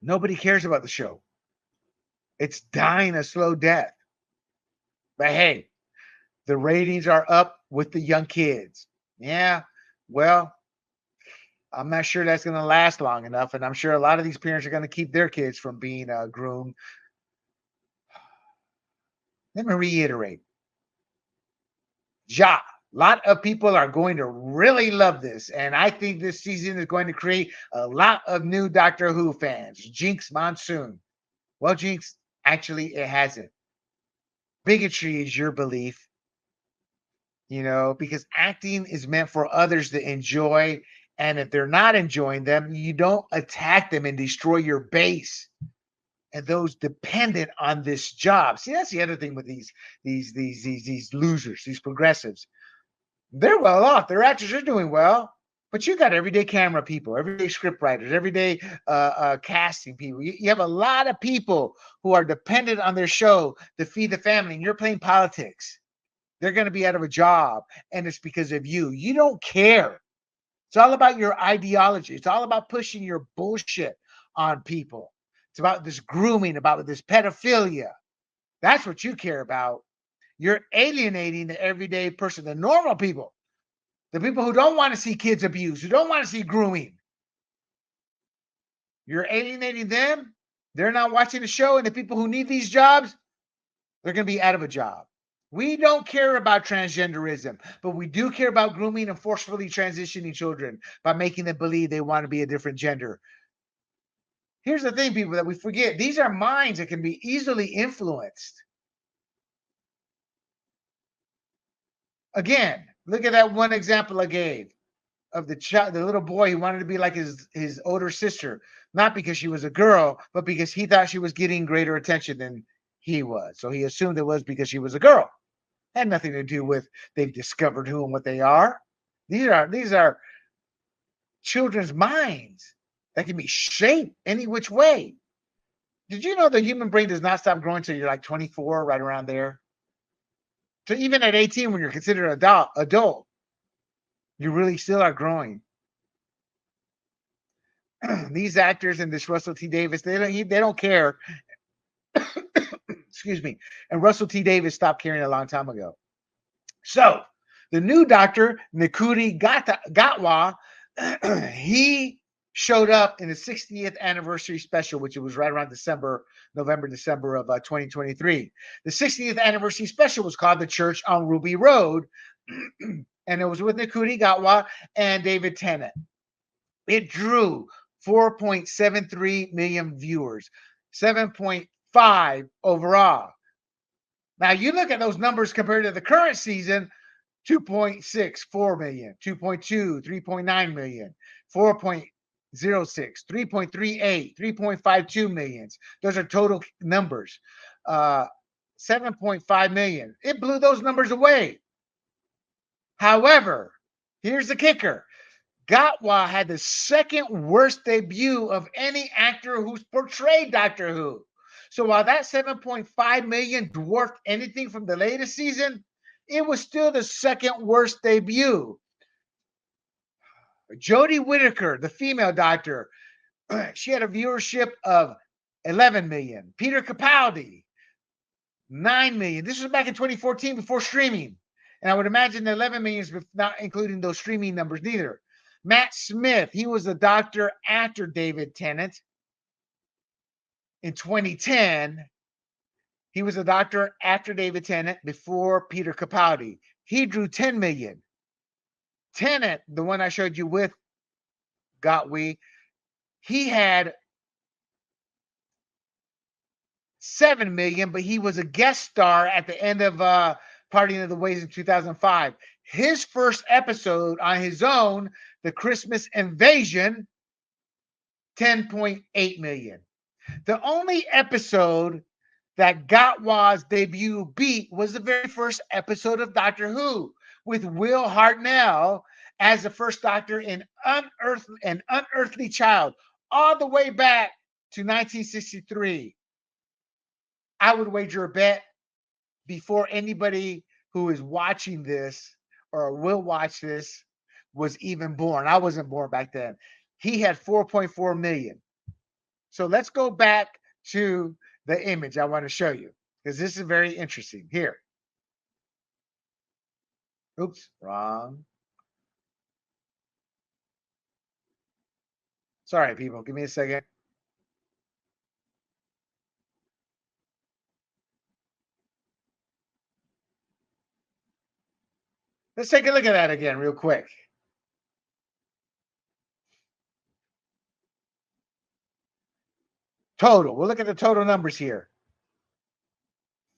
Nobody cares about the show. It's dying a slow death. But hey, the ratings are up with the young kids. Yeah, well, I'm not sure that's going to last long enough. And I'm sure a lot of these parents are going to keep their kids from being groomed. Let me reiterate. A lot of people are going to really love this. And I think this season is going to create a lot of new Doctor Who fans. Jinx Monsoon. Well, Jinx, actually, it hasn't. Bigotry is your belief. Because acting is meant for others to enjoy. And if they're not enjoying them, you don't attack them and destroy your base and those dependent on this job. See, that's the other thing with these losers, these progressives. They're well off. Their actors are doing well. But you got everyday camera people, everyday script writers, everyday casting people. You have a lot of people who are dependent on their show to feed the family, and you're playing politics. They're going to be out of a job, and it's because of you. You don't care. It's all about your ideology. It's all about pushing your bullshit on people. It's about this grooming, about this pedophilia. That's what you care about. You're alienating the everyday person, the normal people, the people who don't want to see kids abused, who don't want to see grooming. You're alienating them. They're not watching the show, and the people who need these jobs, they're going to be out of a job. We don't care about transgenderism, but we do care about grooming and forcefully transitioning children by making them believe they want to be a different gender. Here's the thing, people, that we forget. These are minds that can be easily influenced. Again, look at that one example I gave of the little boy who wanted to be like his older sister, not because she was a girl, but because he thought she was getting greater attention than he was. So he assumed it was because she was a girl. Had nothing to do with they've discovered who and what they are. These are children's minds that can be shaped any which way. Did you know the human brain does not stop growing until you're like 24, right around there? So even at 18, when you're considered adult, you really still are growing. These actors and this Russell T Davies, they don't care. Excuse me. And Russell T Davies stopped caring a long time ago. So the new doctor, Ncuti Gatwa, he showed up in the 60th anniversary special, which was right around November, December of 2023. The 60th anniversary special was called The Church on Ruby Road, and it was with Ncuti Gatwa and David Tennant. It drew 4.73 million viewers, 7.5 overall. Now you look at those numbers compared to the current season, 2.64 million, 2.2, 3.9 million, 4.06, 3.38, 3.52 millions. Those are total numbers. 7.5 million. It blew those numbers away. However, here's the kicker. Gatwa had the second worst debut of any actor who's portrayed Doctor Who. So while that 7.5 million dwarfed anything from the latest season, it was still the second worst debut. Jodie Whittaker, the female doctor, she had a viewership of 11 million. Peter Capaldi, 9 million. This was back in 2014 before streaming. And I would imagine the 11 million is not including those streaming numbers neither. Matt Smith, he was the doctor after David Tennant. In 2010, he was a doctor after David Tennant, before Peter Capaldi. He drew 10 million. Tennant, the one I showed you with Gatwa, he had 7 million, but he was a guest star at the end of Parting of the Ways in 2005. His first episode on his own, The Christmas Invasion, 10.8 million. The only episode that Gatwa's debut beat was the very first episode of Doctor Who, with Will Hartnell as the first Doctor in An Unearthly Child, all the way back to 1963. I would wager a bet before anybody who is watching this or will watch this was even born. I wasn't born back then. He had 4.4 million. So let's go back to the image I want to show you, because this is very interesting. Here. Oops, wrong. Sorry, people. Give me a second. Let's take a look at that again real quick. Total. We'll look at the total numbers here.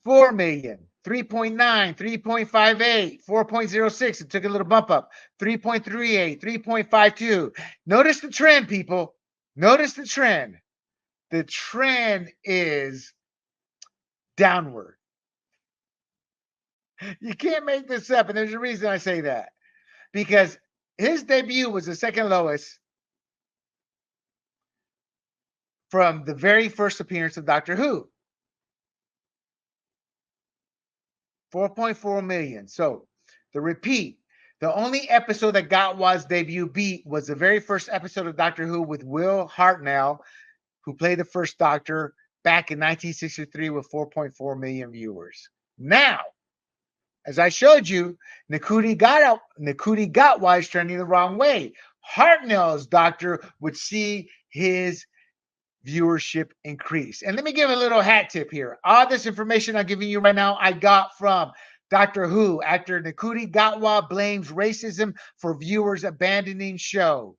4 million, 3.9, 3.58, 4.06. It took a little bump up. 3.38, 3.52. Notice the trend, people. Notice the trend. The trend is downward. You can't make this up. And there's a reason I say that. Because his debut was the second lowest from the very first appearance of Doctor Who. 4.4 million. So the repeat, the only episode that Gatwa's debut beat was the very first episode of Doctor Who with Will Hartnell, who played the first Doctor back in 1963 with 4.4 million viewers. Now, as I showed you, Ncuti Gatwa is trending the wrong way. Hartnell's Doctor would see his viewership increase. And let me give a little hat tip here. All this information I'm giving you right now, I got from Doctor Who. Actor Ncuti Gatwa blames racism for viewers abandoning show.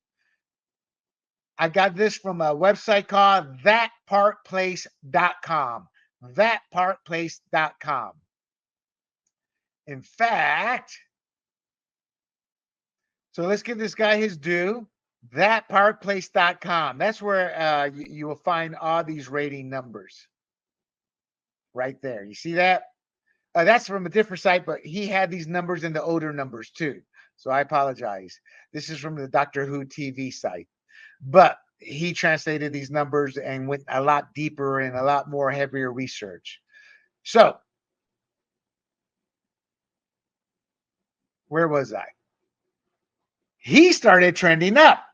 I got this from a website called thatparkplace.com. Thatparkplace.com. In fact, so let's give this guy his due. Thatparkplace.com. That's where you will find all these rating numbers. Right there. You see that? That's from a different site, but he had these numbers in the older numbers too. So I apologize. This is from the Doctor Who TV site. But he translated these numbers and went a lot deeper and a lot more heavier research. So, where was I? He started trending up.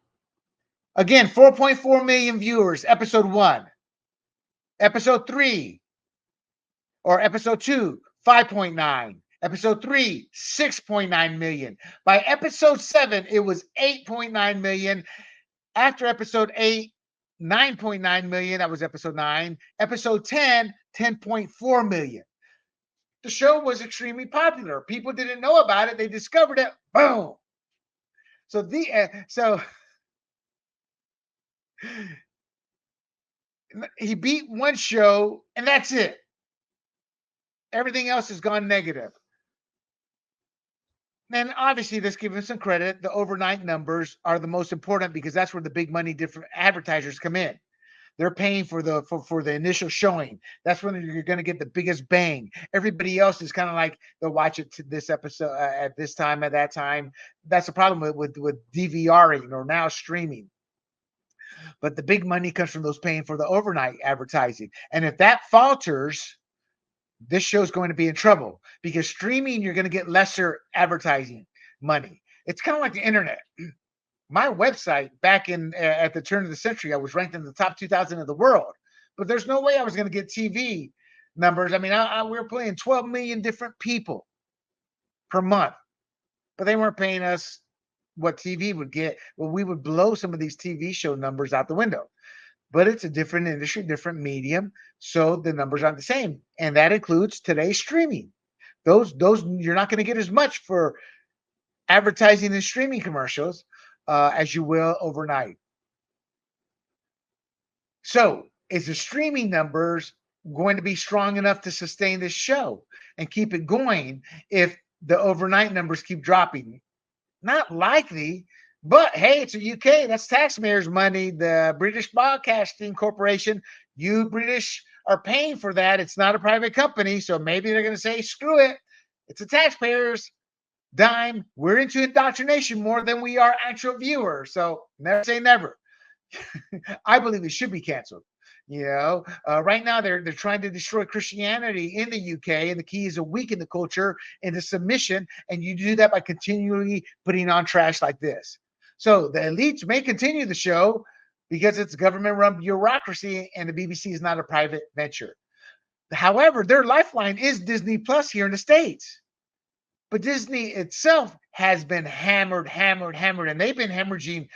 Again, 4.4 million viewers, episode 1. Episode 3, or episode 2, 5.9. Episode 3, 6.9 million. By episode 7, it was 8.9 million. After episode 8, 9.9 million. That was episode 9. Episode 10, 10.4 million. The show was extremely popular. People didn't know about it. They discovered it. Boom. So he beat one show, and that's it. Everything else has gone negative. And obviously, let's give him some credit. The overnight numbers are the most important because that's where the big money different advertisers come in. They're paying for the initial showing. That's when you're going to get the biggest bang. Everybody else is kind of like they'll watch it to this episode at this time, at that time. That's the problem with DVRing or now streaming. But the big money comes from those paying for the overnight advertising. And if that falters, this show's going to be in trouble because streaming, you're going to get lesser advertising money. It's kind of like the internet. My website back in at the turn of the century, I was ranked in the top 2,000 of the world, but there's no way I was going to get TV numbers. I mean, we were playing 12 million different people per month, but they weren't paying us what TV would get. Well, we would blow some of these TV show numbers out the window, but it's a different industry, different medium. So the numbers aren't the same. And that includes today's streaming. Those you're not going to get as much for advertising and streaming commercials as you will overnight. So, is the streaming numbers going to be strong enough to sustain this show and keep it going if the overnight numbers keep dropping? Not likely, but hey, it's a UK. That's taxpayers' money. The British Broadcasting Corporation, you British are paying for that. It's not a private company, so maybe they're going to say, screw it. It's a taxpayers' dime. We're into indoctrination more than we are actual viewers. So never say never. I believe it should be canceled. Right now they're trying to destroy Christianity in the UK, and the key is to weaken the culture into submission, and you do that by continually putting on trash like this. So the elites may continue the show because it's government-run bureaucracy, and the BBC is not a private venture. However, their lifeline is Disney Plus here in the States. But Disney itself has been hammered, and they've been hemorrhaging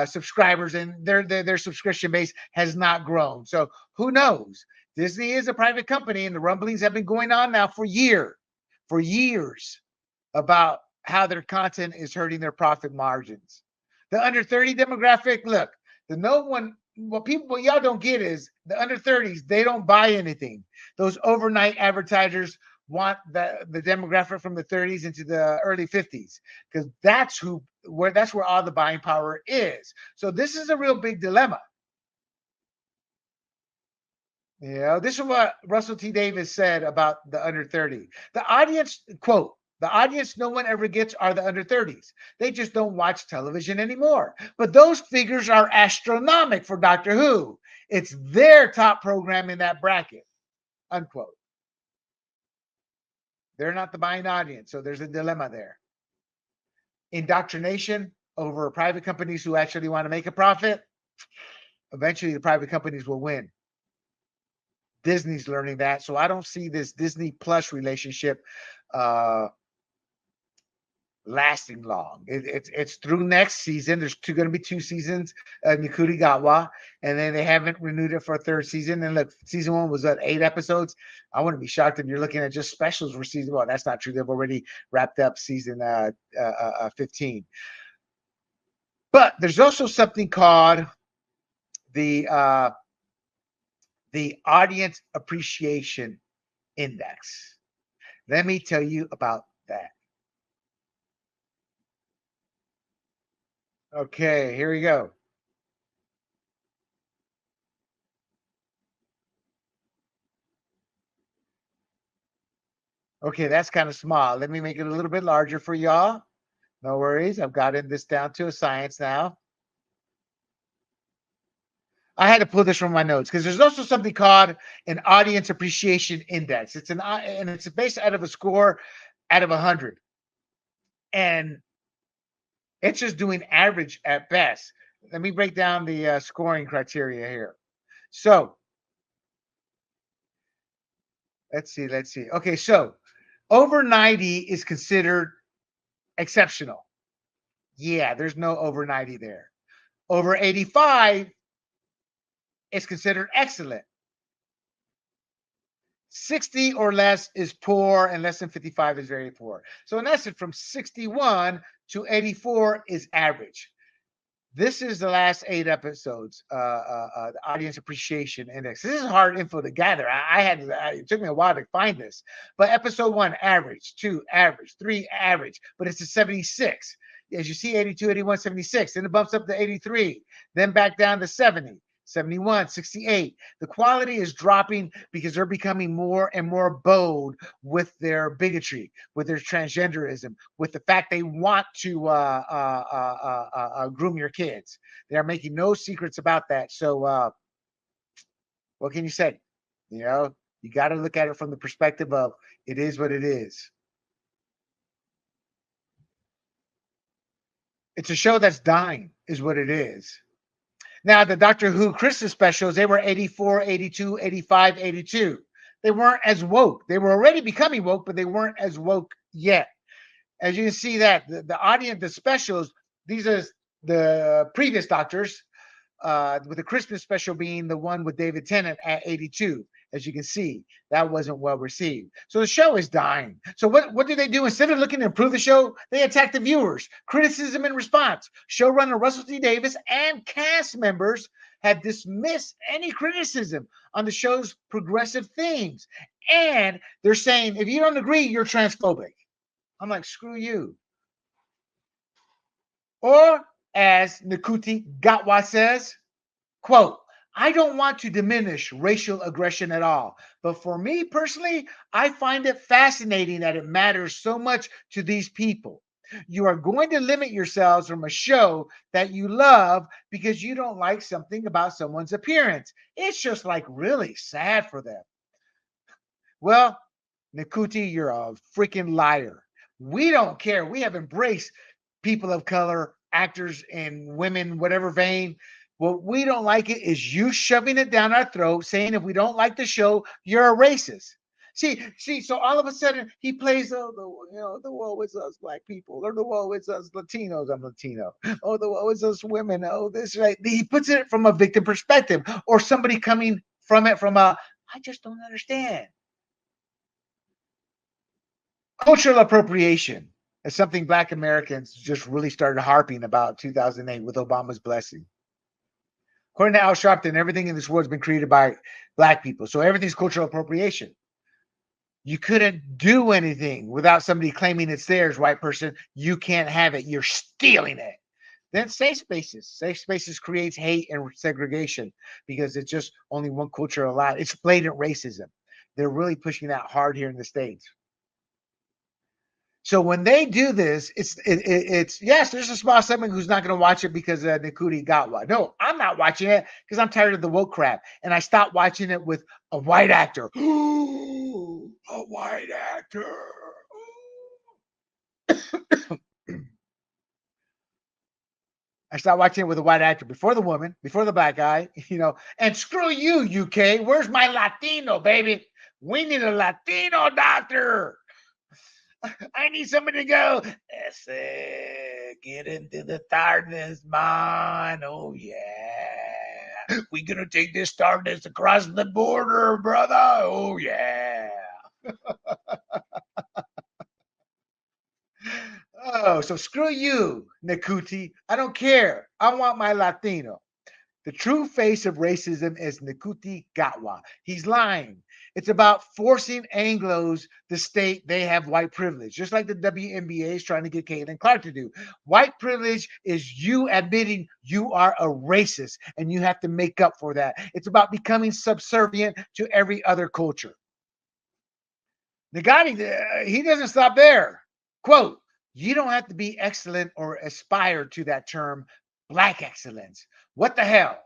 subscribers, and their subscription base has not grown. So who knows? Disney is a private company, and the rumblings have been going on now for years about how their content is hurting their profit margins. The under 30 demographic, look, what y'all don't get is the under 30s, they don't buy anything. Those overnight advertisers want the demographic from the 30s into the early 50s because that's where all the buying power is. So this is a real big dilemma. This is what Russell T Davies said about the under 30. The audience, quote, the audience no one ever gets are the under 30s. They just don't watch television anymore. But those figures are astronomical for Doctor Who. It's their top program in that bracket, unquote. They're not the buying audience. So there's a dilemma there. Indoctrination over private companies who actually want to make a profit. Eventually, the private companies will win. Disney's learning that. So I don't see this Disney Plus relationship lasting long. It's through next season. There's going to be 2 seasons, Ncuti Gatwa, and then they haven't renewed it for a 3rd season. And look, season 1 was 8 episodes. I wouldn't be shocked if you're looking at just specials for season 1. That's not true. They've already wrapped up season 15. But there's also something called the audience appreciation index. Let me tell you about that. Okay, here we go. Okay, that's kind of small. Let me make it a little bit larger for y'all. No worries. I've gotten this down to a science now. I had to pull this from my notes because there's also something called an audience appreciation index. And it's based out of a score out of 100, and it's just doing average at best. Let me break down the scoring criteria here. So let's see. Let's see. Okay, so over 90 is considered exceptional. Yeah, there's no over 90 there. Over 85 is considered excellent. 60 or less is poor, and less than 55 is very poor. So in essence, from 61 to 84 is average. This is the last 8 episodes, the audience appreciation index. This is hard info to gather. It took me a while to find this. But episode 1, average. 2, average. 3, average. But it's a 76. As you see, 82, 81, 76. Then it bumps up to 83. Then back down to 70. 71, 68. The quality is dropping because they're becoming more and more bold with their bigotry, with their transgenderism, with the fact they want to groom your kids. They're making no secrets about that. So, what can you say? You know, you got to look at it from the perspective of it is what it is. It's a show that's dying, is what it is. Now, the Doctor Who Christmas specials, they were 84, 82, 85, 82. They weren't as woke. They were already becoming woke, but they weren't as woke yet. As you can see that the audience, the specials, these are the previous Doctors, with the Christmas special being the one with David Tennant at 82. As you can see, that wasn't well received. So the show is dying. So what do they do? Instead of looking to improve the show, they attack the viewers. Criticism and response. Showrunner Russell T Davies and cast members have dismissed any criticism on the show's progressive themes. And they're saying, if you don't agree, you're transphobic. I'm like, screw you. Or, as Ncuti Gatwa says, quote, I don't want to diminish racial aggression at all. But for me personally, I find it fascinating that it matters so much to these people. You are going to limit yourselves from a show that you love because you don't like something about someone's appearance. It's just like really sad for them. Well, Ncuti, you're a freaking liar. We don't care. We have embraced people of color, actors, and women, whatever vein. What we don't like it is you shoving it down our throat, saying if we don't like the show, you're a racist. See. So all of a sudden he plays the woe is us black people, or the woe is us Latinos. I'm Latino. Oh, the woe is us women. Oh, this right. He puts it from a victim perspective, or somebody coming from it from a I just don't understand. Cultural appropriation is something Black Americans just really started harping about 2008 with Obama's blessing. According to Al Sharpton, everything in this world has been created by Black people. So everything's cultural appropriation. You couldn't do anything without somebody claiming it's theirs, white person. You can't have it. You're stealing it. Then safe spaces. Safe spaces creates hate and segregation because it's just only one culture allowed. It's blatant racism. They're really pushing that hard here in the States. So when they do this, it's yes, there's a small segment who's not going to watch it because Ncuti Gatwa. No, I'm not watching it because I'm tired of the woke crap, and I stopped watching it with a white actor. A white actor. I stopped watching it with a white actor before the woman, before the black guy, and screw you, UK. Where's my Latino, baby? We need a Latino doctor. I need somebody to go. Get into the tiredness, man. Oh yeah. We gonna take this tiredness across the border, brother. Oh yeah. Oh, so screw you, Ncuti. I don't care. I want my Latino. The true face of racism is Ncuti Gatwa. He's lying. It's about forcing Anglos to state they have white privilege, just like the WNBA is trying to get Caitlin Clark to do. White privilege is you admitting you are a racist and you have to make up for that. It's about becoming subservient to every other culture. Ncuti, he doesn't stop there. Quote, you don't have to be excellent or aspire to that term, black excellence. What the hell?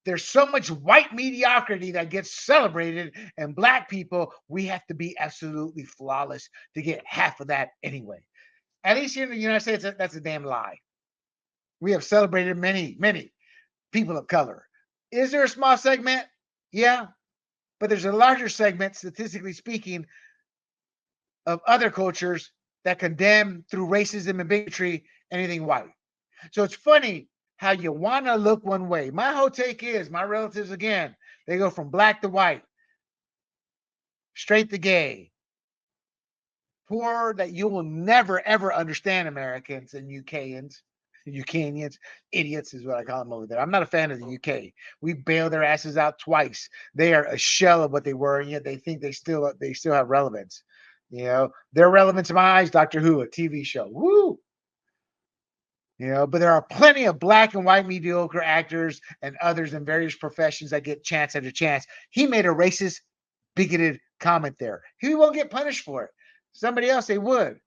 There's so much white mediocrity that gets celebrated, and black people, we have to be absolutely flawless to get half of that anyway. At least here in the United States, that's a damn lie. We have celebrated many, many people of color. Is there a small segment? Yeah, but there's a larger segment, statistically speaking, of other cultures that condemn through racism and bigotry anything white. So it's funny how you want to look one way. My whole take is my relatives, again, they go from black to white, straight to gay, poor that you will never ever understand Americans and UKians. UKians, idiots is what I call them over there. I'm not a fan of the UK. We bailed their asses out twice. They are a shell of what they were, and yet they think they still have relevance. They're relevant to my eyes. Doctor Who, a TV show. Woo! But there are plenty of black and white mediocre actors and others in various professions that get chance after chance. He made a racist, bigoted comment there. He won't get punished for it. Somebody else, they would.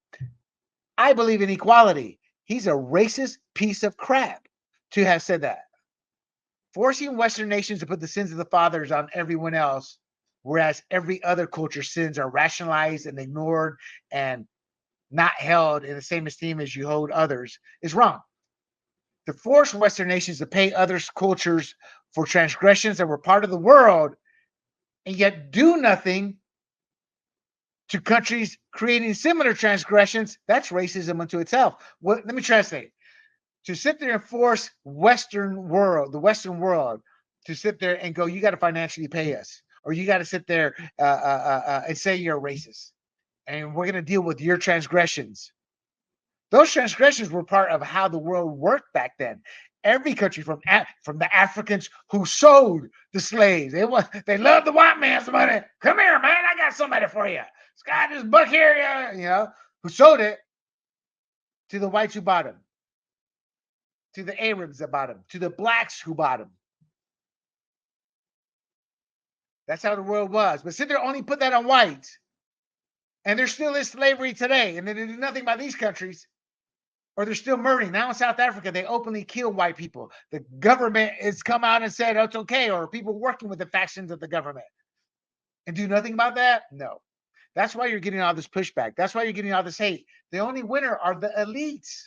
I believe in equality. He's a racist piece of crap to have said that. Forcing Western nations to put the sins of the fathers on everyone else, whereas every other culture's sins are rationalized and ignored and not held in the same esteem as you hold others, is wrong. To force Western nations to pay other cultures for transgressions that were part of the world and yet do nothing to countries creating similar transgressions, that's racism unto itself. Let me translate. To sit there and force the Western world, to sit there and go, you got to financially pay us, or you got to sit there and say you're a racist, and we're going to deal with your transgressions. Those transgressions were part of how the world worked back then. Every country, from the Africans who sold the slaves, they loved the white man's money. Come here, man, I got somebody for you. This guy, this buck here, who sold it, to the whites who bought him, to the Arabs that bought him, to the blacks who bought him. That's how the world was. But sit there, only put that on whites, and there still is slavery today, and they do nothing by these countries. Or they're still murdering. Now in South Africa, they openly kill white people. The government has come out and said, oh, it's okay, or people working with the factions of the government. And do nothing about that? No. That's why you're getting all this pushback. That's why you're getting all this hate. The only winner are the elites.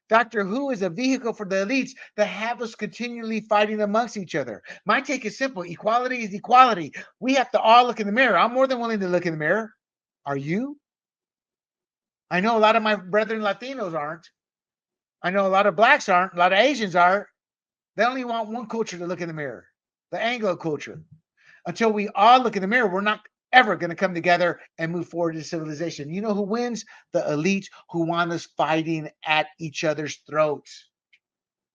Doctor Who is a vehicle for the elites that have us continually fighting amongst each other. My take is simple. Equality is equality. We have to all look in the mirror. I'm more than willing to look in the mirror. Are you? I know a lot of my brethren Latinos aren't. I know a lot of blacks aren't. A lot of Asians aren't. They only want one culture to look in the mirror, the Anglo culture. Until we all look in the mirror, we're not ever going to come together and move forward to civilization. You know who wins? The elite who want us fighting at each other's throats.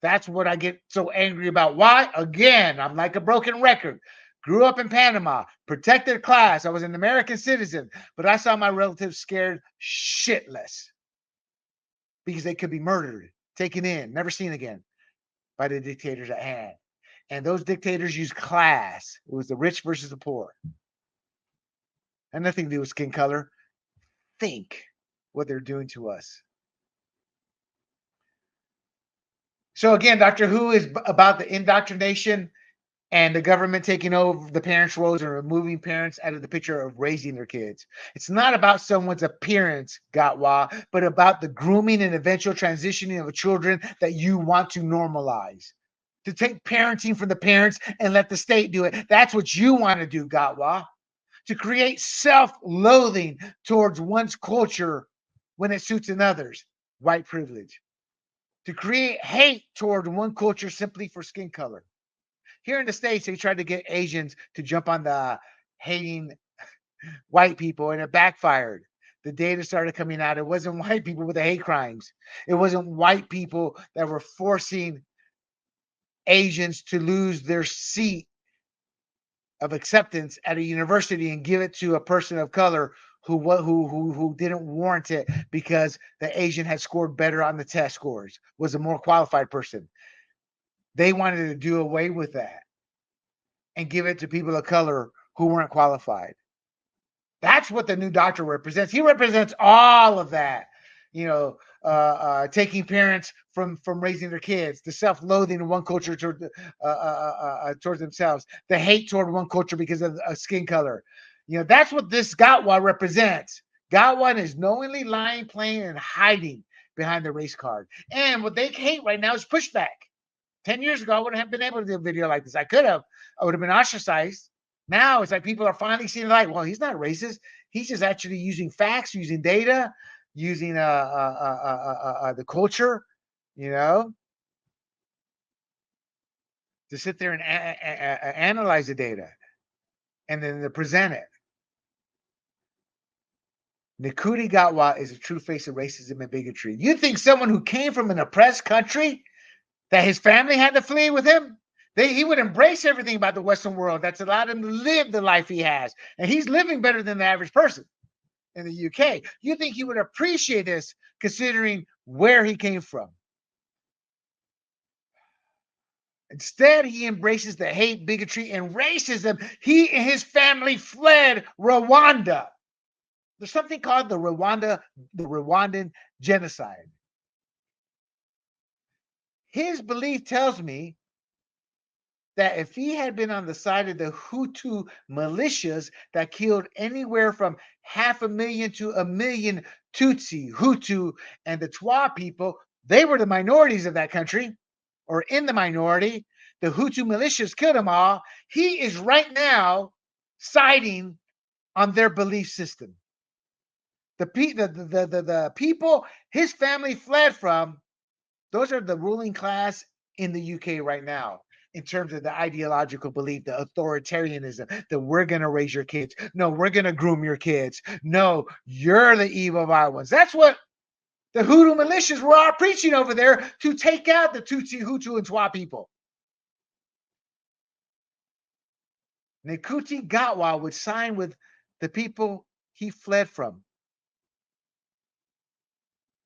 That's what I get so angry about. Why? Again, I'm like a broken record. Grew up in Panama, protected class. I was an American citizen, but I saw my relatives scared shitless because they could be murdered, taken in, never seen again by the dictators at hand. And those dictators used class. It was the rich versus the poor. And nothing to do with skin color. Think what they're doing to us. So again, Doctor Who is about the indoctrination and the government taking over the parents' roles and removing parents out of the picture of raising their kids. It's not about someone's appearance, Gatwa, but about the grooming and eventual transitioning of children that you want to normalize. To take parenting from the parents and let the state do it. That's what you want to do, Gatwa. To create self-loathing towards one's culture when it suits another's, white privilege. To create hate toward one culture simply for skin color. Here in the States, they tried to get Asians to jump on the hating white people, and it backfired. The data started coming out. It wasn't white people with the hate crimes. It wasn't white people that were forcing Asians to lose their seat of acceptance at a university and give it to a person of color who didn't warrant it because the Asian had scored better on the test scores, was a more qualified person. They wanted to do away with that and give it to people of color who weren't qualified. That's what the new doctor represents. He represents all of that. Taking parents from raising their kids, the self-loathing in one culture towards themselves, the hate toward one culture because of skin color. That's what this Gatwa represents. Gatwa is knowingly lying, playing, and hiding behind the race card. And what they hate right now is pushback. 10 years ago, I wouldn't have been able to do a video like this. I could have. I would have been ostracized. Now it's like people are finally seeing like, well, he's not racist. He's just actually using facts, using data, using the culture, to sit there and analyze the data and then to present it. Ncuti Gatwa is a true face of racism and bigotry. You think someone who came from an oppressed country, that his family had to flee with him, he would embrace everything about the Western world that's allowed him to live the life he has. And he's living better than the average person in the UK. You think he would appreciate this considering where he came from? Instead, he embraces the hate, bigotry, and racism. He and his family fled Rwanda. There's something called the Rwandan genocide. His belief tells me that if he had been on the side of the Hutu militias that killed anywhere from 500,000 to 1 million Tutsi, Hutu, and the Twa people, they were the minorities of that country, or in the minority. The Hutu militias killed them all. He is right now siding on their belief system. The people his family fled from, those are the ruling class in the UK right now, in terms of the ideological belief, the authoritarianism, that we're going to raise your kids. No, we're going to groom your kids. No, you're the evil vile ones. That's what the Hutu militias were all preaching over there, to take out the Tutsi, Hutu, and Twa people. Ncuti Gatwa would sign with the people he fled from.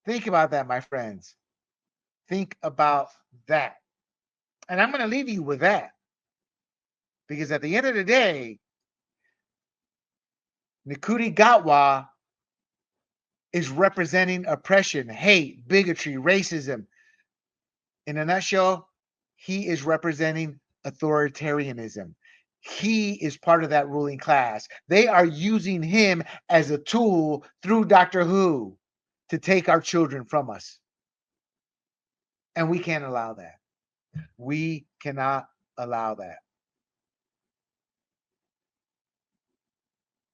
Think about that, my friends. Think about that. And I'm going to leave you with that. Because at the end of the day, Ncuti Gatwa is representing oppression, hate, bigotry, racism. In a nutshell, he is representing authoritarianism. He is part of that ruling class. They are using him as a tool through Doctor Who to take our children from us. And we can't allow that. We cannot allow that.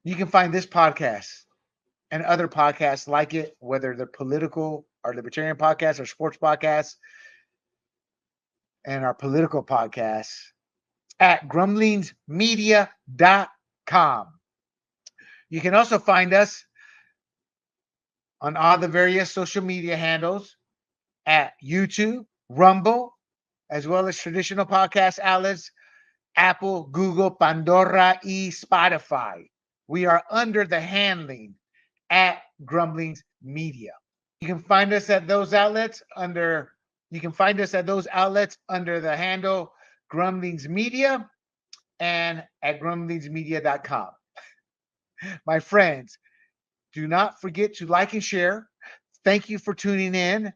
You can find this podcast and other podcasts like it, whether they're political or libertarian podcasts or sports podcasts, and our political podcasts at grumblingsmedia.com. You can also find us on all the various social media handles at YouTube, Rumble, as well as traditional podcast outlets, Apple, Google, Pandora, Spotify. We are under the handling at Grumblings Media. You can find us at those outlets under the handle Grumblings Media and at grumblingsmedia.com. My friends, do not forget to like and share. Thank you for tuning in.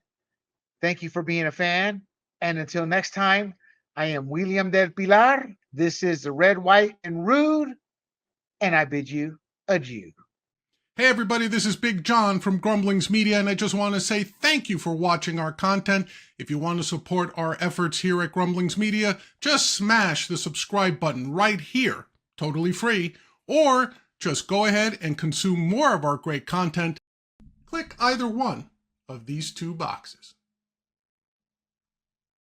Thank you for being a fan. And until next time, I am William del Pilar. This is the Red, White, and Rude. And I bid you adieu. Hey everybody, this is Big John from Grumblings Media, and I just want to say thank you for watching our content. If you want to support our efforts here at Grumblings Media, just smash the subscribe button right here, totally free, or just go ahead and consume more of our great content. Click either one of these two boxes.